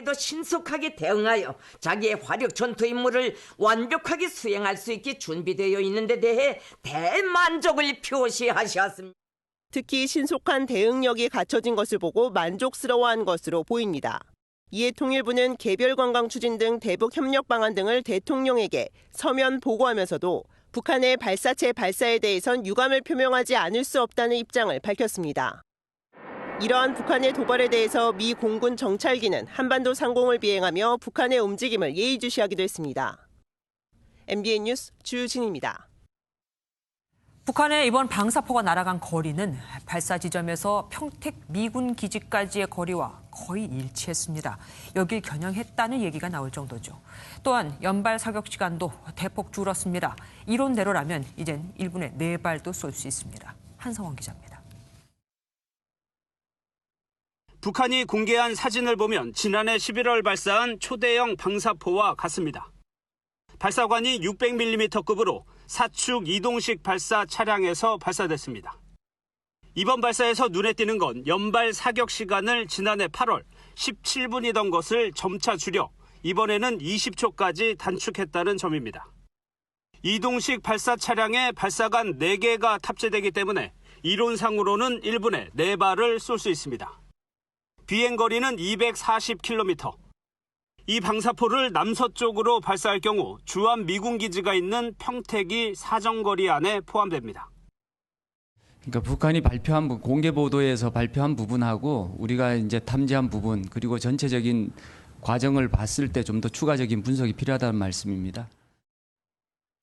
도 신속하게 대응하여 자기의 화력 전투 임무를 완벽하게 수행할 수 있게 준비되어 있는 데 대해 대만족을 표시하셨습니다. 특히 신속한 대응력이 갖춰진 것을 보고 만족스러워한 것으로 보입니다. 이에 통일부는 개별 관광 추진 등 대북 협력 방안 등을 대통령에게 서면 보고하면서도 북한의 발사체 발사에 대해선 유감을 표명하지 않을 수 없다는 입장을 밝혔습니다. 이러한 북한의 도발에 대해서 미 공군 정찰기는 한반도 상공을 비행하며 북한의 움직임을 예의주시하기도 했습니다. MBN 뉴스 주진입니다. 북한의 이번 방사포가 날아간 거리는 발사 지점에서 평택 미군 기지까지의 거리와 거의 일치했습니다. 여길 겨냥했다는 얘기가 나올 정도죠. 또한 연발 사격 시간도 대폭 줄었습니다. 이론대로라면 이젠 1분에 4발도 쏠 수 있습니다. 한성원 기자입니다. 북한이 공개한 사진을 보면 지난해 11월 발사한 초대형 방사포와 같습니다. 발사관이 600mm급으로 사축 이동식 발사 차량에서 발사됐습니다. 이번 발사에서 눈에 띄는 건 연발 사격 시간을 지난해 8월 17분이던 것을 점차 줄여 이번에는 20초까지 단축했다는 점입니다. 이동식 발사 차량에 발사관 4개가 탑재되기 때문에 이론상으로는 1분에 4발을 쏠 수 있습니다. 비행거리는 240km. 이 방사포를 남서쪽으로 발사할 경우 주한 미군 기지가 있는 평택이 사정거리 안에 포함됩니다. 그러니까 북한이 발표한 공개 보도에서 발표한 부분하고 우리가 이제 탐지한 부분 그리고 전체적인 과정을 봤을 때 좀 더 추가적인 분석이 필요하다는 말씀입니다.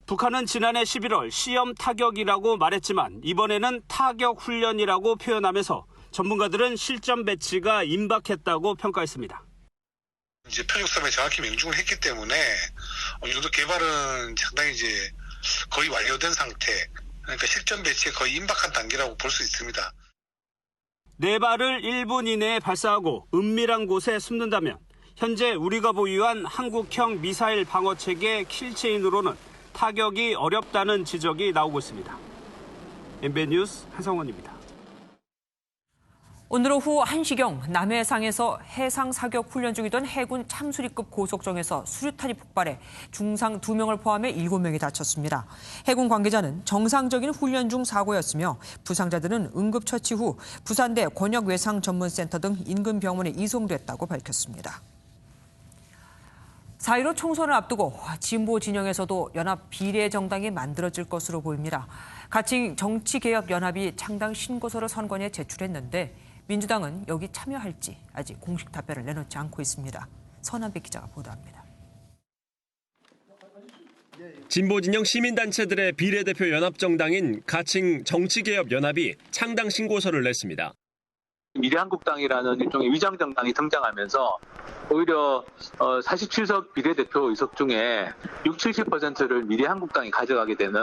북한은 지난해 11월 시험 타격이라고 말했지만 이번에는 타격 훈련이라고 표현하면서 전문가들은 실전 배치가 임박했다고 평가했습니다. 이제 표적섬에 정확히 명중을 했기 때문에 어느 정도 개발은 상당히 이제 거의 완료된 상태. 그러니까 실전 배치에 거의 임박한 단계라고 볼 수 있습니다. 4발을 1분 이내에 발사하고 은밀한 곳에 숨는다면 현재 우리가 보유한 한국형 미사일 방어체계 킬체인으로는 타격이 어렵다는 지적이 나오고 있습니다. MBN 뉴스 한성원입니다. 오늘 오후 1시경 남해상에서 해상 사격 훈련 중이던 해군 참수리급 고속정에서 수류탄이 폭발해 중상 2명을 포함해 7명이 다쳤습니다. 해군 관계자는 정상적인 훈련 중 사고였으며 부상자들은 응급처치 후 부산대 권역외상전문센터 등 인근 병원에 이송됐다고 밝혔습니다. 4.15 총선을 앞두고 진보 진영에서도 연합 비례정당이 만들어질 것으로 보입니다. 가칭 정치개혁연합이 창당 신고서를 선관위에 제출했는데 민주당은 여기 참여할지 아직 공식 답변을 내놓지 않고 있습니다. 선한배 기자가 보도합니다. 진보진영 시민단체들의 비례대표 연합정당인 가칭 정치개혁연합이 창당 신고서를 냈습니다. 미래한국당이라는 일종의 위장정당이 등장하면서 오히려 47석 비례대표 의석 중에 60-70%를 미래한국당이 가져가게 되는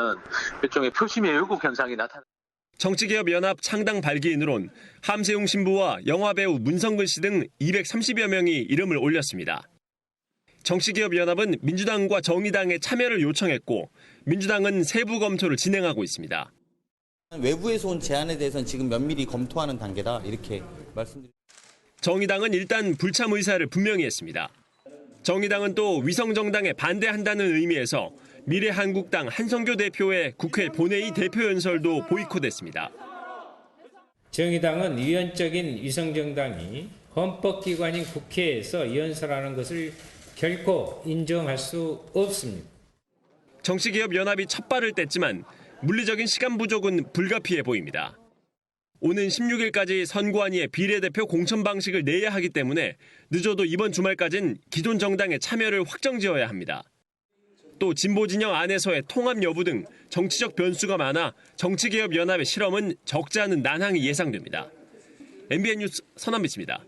일종의 표심의 왜곡 현상이 나타납니다. 정치개혁연합 창당 발기인으론 함세웅 신부와 영화배우 문성근 씨 등 230여 명이 이름을 올렸습니다. 정치개혁연합은 민주당과 정의당의 참여를 요청했고 민주당은 세부 검토를 진행하고 있습니다. 외부에서 온 제안에 대해서는 지금 면밀히 검토하는 단계다 이렇게 말씀드립니다. 정의당은 일단 불참 의사를 분명히 했습니다. 정의당은 또 위성정당에 반대한다는 의미에서 미래한국당 한성교 대표의 국회 본회의 대표 연설도 보이콧했습니다. 정의당은 위헌적인 위성정당이 헌법기관인 국회에서 연설하는 것을 결코 인정할 수 없습니다. 정치개혁연합이 첫 발을 뗐지만 물리적인 시간 부족은 불가피해 보입니다. 오는 16일까지 선관위에 비례대표 공천 방식을 내야 하기 때문에 늦어도 이번 주말까지는 기존 정당의 참여를 확정지어야 합니다. 또 진보진영 안에서의 통합 여부 등 정치적 변수가 많아 정치개혁연합의 실험은 적지 않은 난항이 예상됩니다. MBN 뉴스 선한빛입니다.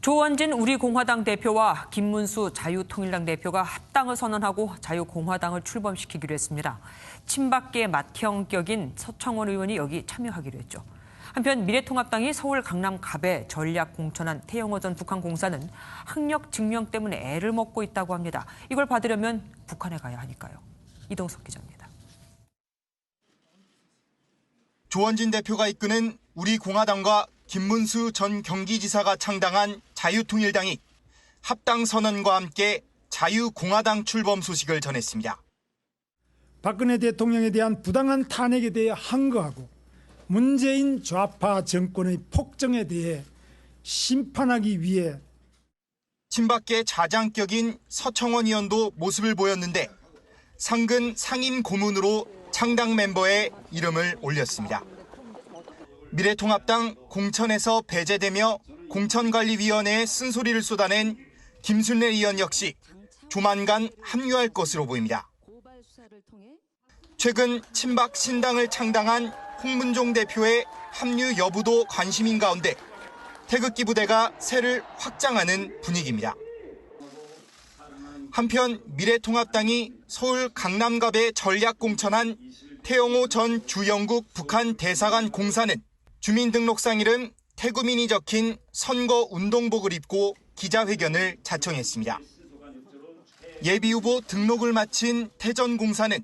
조원진 우리공화당 대표와 김문수 자유통일당 대표가 합당을 선언하고 자유공화당을 출범시키기로 했습니다. 친박계 맏형격인 서청원 의원이 여기 참여하기로 했죠. 한편 미래통합당이 서울 강남 갑에 전략 공천한 태영호 전 북한 공사는 학력 증명 때문에 애를 먹고 있다고 합니다. 이걸 받으려면 북한에 가야 하니까요. 이동석 기자입니다. 조원진 대표가 이끄는 우리공화당과 김문수 전 경기지사가 창당한 자유통일당이 합당 선언과 함께 자유공화당 출범 소식을 전했습니다. 박근혜 대통령에 대한 부당한 탄핵에 대해 항거하고 문재인 좌파 정권의 폭정에 대해 심판하기 위해 친박계 자장격인 서청원 의원도 모습을 보였는데 상근 상임 고문으로 창당 멤버의 이름을 올렸습니다. 미래통합당 공천에서 배제되며 공천관리위원회에 쓴소리를 쏟아낸 김순례 의원 역시 조만간 합류할 것으로 보입니다. 최근 친박 신당을 창당한 홍문종 대표의 합류 여부도 관심인 가운데 태극기 부대가 세를 확장하는 분위기입니다. 한편 미래통합당이 서울 강남갑에 전략 공천한 태영호 전 주영국 북한 대사관 공사는 주민등록상 이름 태구민이 적힌 선거운동복을 입고 기자회견을 자청했습니다. 예비후보 등록을 마친 태 전 공사는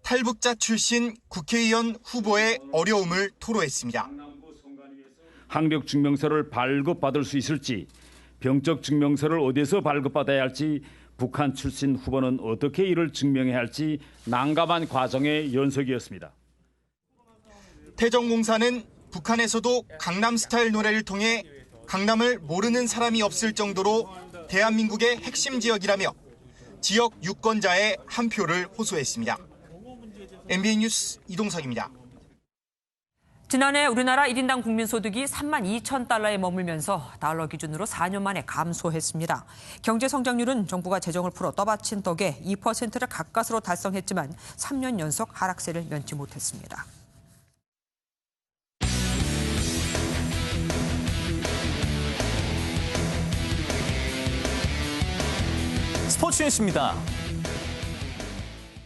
탈북자 출신 국회의원 후보의 어려움을 토로했습니다. 학력 증명서를 발급받을 수 있을지, 병적 증명서를 어디서 발급받아야 할지, 북한 출신 후보는 어떻게 이를 증명해야 할지 난감한 과정의 연속이었습니다. 태 전 공사는 북한에서도 강남 스타일 노래를 통해 강남을 모르는 사람이 없을 정도로 대한민국의 핵심 지역이라며 지역 유권자의 한 표를 호소했습니다. MBN 뉴스 이동석입니다. 지난해 우리나라 1인당 국민소득이 32,000달러에 머물면서 달러 기준으로 4년 만에 감소했습니다. 경제 성장률은 정부가 재정을 풀어 떠받친 덕에 2%를 가까스로 달성했지만 3년 연속 하락세를 면치 못했습니다. 스포츠 뉴스입니다.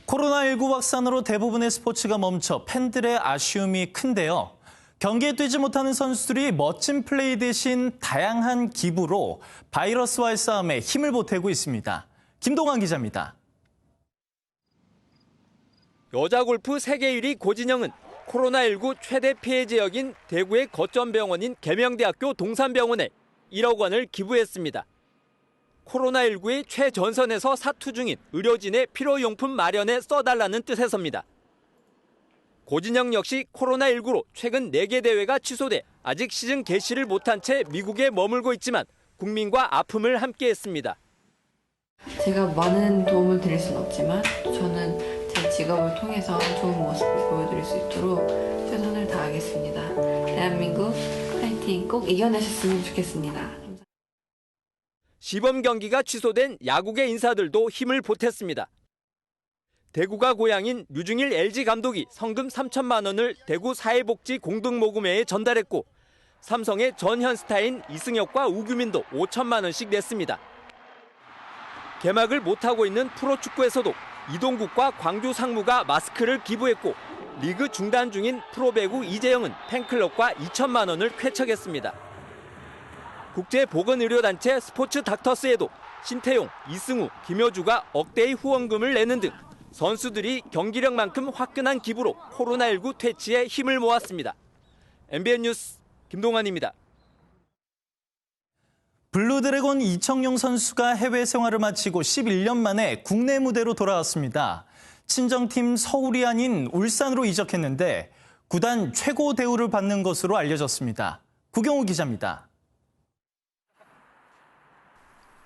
코로나19 확산으로 대부분의 스포츠가 멈춰 팬들의 아쉬움이 큰데요. 경기에 뛰지 못하는 선수들이 멋진 플레이 대신 다양한 기부로 바이러스와의 싸움에 힘을 보태고 있습니다. 김동환 기자입니다. 여자 골프 세계 1위 고진영은 코로나19 최대 피해 지역인 대구의 거점 병원인 계명대학교 동산병원에 1억 원을 기부했습니다. 코로나19의 최전선에서 사투 중인 의료진의 필요용품 마련에 써달라는 뜻에서입니다. 고진영 역시 코로나19로 최근 4개 대회가 취소돼 아직 시즌 개시를 못한 채 미국에 머물고 있지만 국민과 아픔을 함께했습니다. 제가 많은 도움을 드릴 수는 없지만 저는 제 직업을 통해서 좋은 모습을 보여드릴 수 있도록 최선을 다하겠습니다. 대한민국 파이팅 꼭 이겨내셨으면 좋겠습니다. 시범 경기가 취소된 야구계 인사들도 힘을 보탰습니다. 대구가 고향인 류중일 LG 감독이 성금 3천만 원을 대구 사회복지 공동모금회에 전달했고 삼성의 전현스타인 이승엽과 우규민도 5천만 원씩 냈습니다. 개막을 못하고 있는 프로축구에서도 이동국과 광주 상무가 마스크를 기부했고 리그 중단 중인 프로배구 이재영은 팬클럽과 2천만 원을 쾌척했습니다. 국제보건의료단체 스포츠 닥터스에도 신태용, 이승우, 김효주가 억대의 후원금을 내는 등 선수들이 경기력만큼 화끈한 기부로 코로나19 퇴치에 힘을 모았습니다. MBN 뉴스 김동환입니다. 블루드래곤 이청용 선수가 해외 생활을 마치고 11년 만에 국내 무대로 돌아왔습니다. 친정팀 서울이 아닌 울산으로 이적했는데 구단 최고 대우를 받는 것으로 알려졌습니다. 구경호 기자입니다.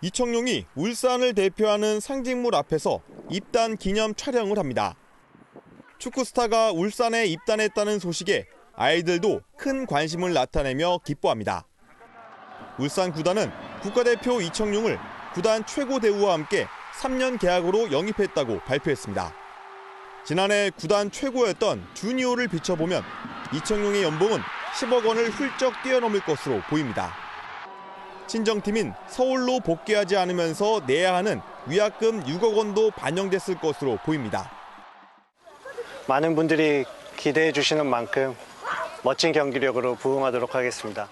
이청용이 울산을 대표하는 상징물 앞에서 입단 기념 촬영을 합니다. 축구 스타가 울산에 입단했다는 소식에 아이들도 큰 관심을 나타내며 기뻐합니다. 울산 구단은 국가대표 이청용을 구단 최고 대우와 함께 3년 계약으로 영입했다고 발표했습니다. 지난해 구단 최고였던 주니어를 비춰보면 이청용의 연봉은 10억 원을 훌쩍 뛰어넘을 것으로 보입니다. 친정팀인 서울로 복귀하지 않으면서 내야 하는 위약금 6억 원도 반영됐을 것으로 보입니다. 많은 분들이 기대해 주시는 만큼 멋진 경기력으로 부응하도록 하겠습니다.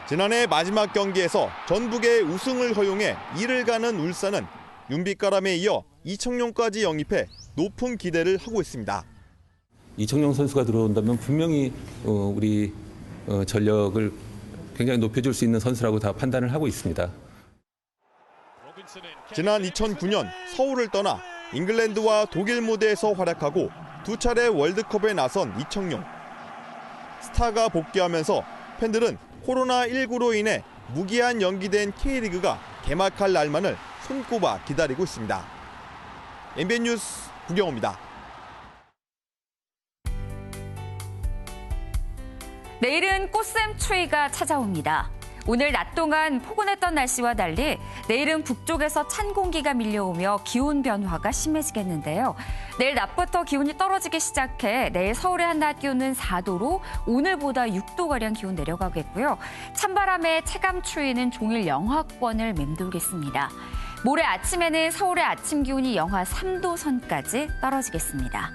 지난해 마지막 경기에서 전북의 우승을 허용해 이를 가는 울산은 윤빛가람에 이어 이청용까지 영입해 높은 기대를 하고 있습니다. 이청용 선수가 들어온다면 분명히 우리 전력을 굉장히 높여줄 수 있는 선수라고 다 판단을 하고 있습니다. 지난 2009년 서울을 떠나 잉글랜드와 독일 무대에서 활약하고 2차례 월드컵에 나선 이청용. 스타가 복귀하면서 팬들은 코로나19로 인해 무기한 연기된 K리그가 개막할 날만을 손꼽아 기다리고 있습니다. MBN 뉴스 구경호입니다. 내일은 꽃샘 추위가 찾아옵니다. 오늘 낮 동안 포근했던 날씨와 달리 내일은 북쪽에서 찬 공기가 밀려오며 기온 변화가 심해지겠는데요. 내일 낮부터 기온이 떨어지기 시작해 내일 서울의 한낮 기온은 4도로 오늘보다 6도가량 기온 내려가겠고요. 찬바람에 체감 추위는 종일 영하권을 맴돌겠습니다. 모레 아침에는 서울의 아침 기온이 영하 3도 선까지 떨어지겠습니다.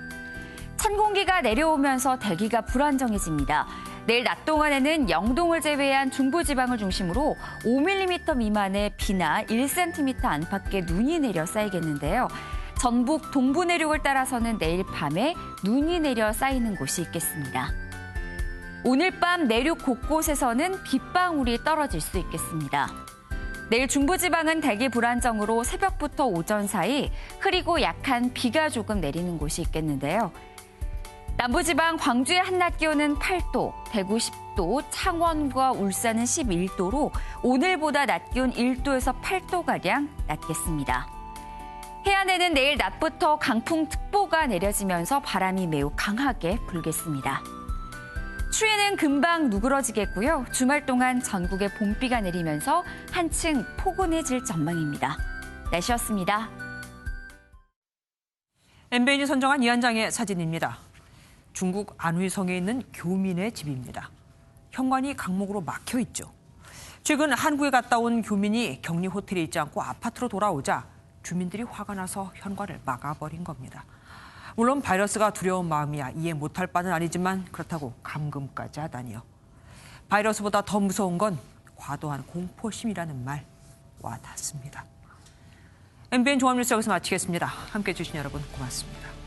찬 공기가 내려오면서 대기가 불안정해집니다. 내일 낮 동안에는 영동을 제외한 중부지방을 중심으로 5mm 미만의 비나 1cm 안팎의 눈이 내려 쌓이겠는데요. 전북 동부 내륙을 따라서는 내일 밤에 눈이 내려 쌓이는 곳이 있겠습니다. 오늘 밤 내륙 곳곳에서는 빗방울이 떨어질 수 있겠습니다. 내일 중부지방은 대기 불안정으로 새벽부터 오전 사이 흐리고 약한 비가 조금 내리는 곳이 있겠는데요. 남부지방 광주의 한낮 기온은 8도, 대구 10도, 창원과 울산은 11도로 오늘보다 낮 기온 1도에서 8도가량 낮겠습니다. 해안에는 내일 낮부터 강풍특보가 내려지면서 바람이 매우 강하게 불겠습니다. 추위는 금방 누그러지겠고요. 주말 동안 전국에 봄비가 내리면서 한층 포근해질 전망입니다. 날씨였습니다. MBN이 선정한 이 한 장의 사진입니다. 중국 안휘성에 있는 교민의 집입니다. 현관이 강목으로 막혀 있죠. 최근 한국에 갔다 온 교민이 격리 호텔에 있지 않고 아파트로 돌아오자 주민들이 화가 나서 현관을 막아버린 겁니다. 물론 바이러스가 두려운 마음이야 이해 못할 바는 아니지만 그렇다고 감금까지 하다니요. 바이러스보다 더 무서운 건 과도한 공포심이라는 말 와 닿습니다. MBN 종합뉴스 여기서 마치겠습니다. 함께해 주신 여러분 고맙습니다.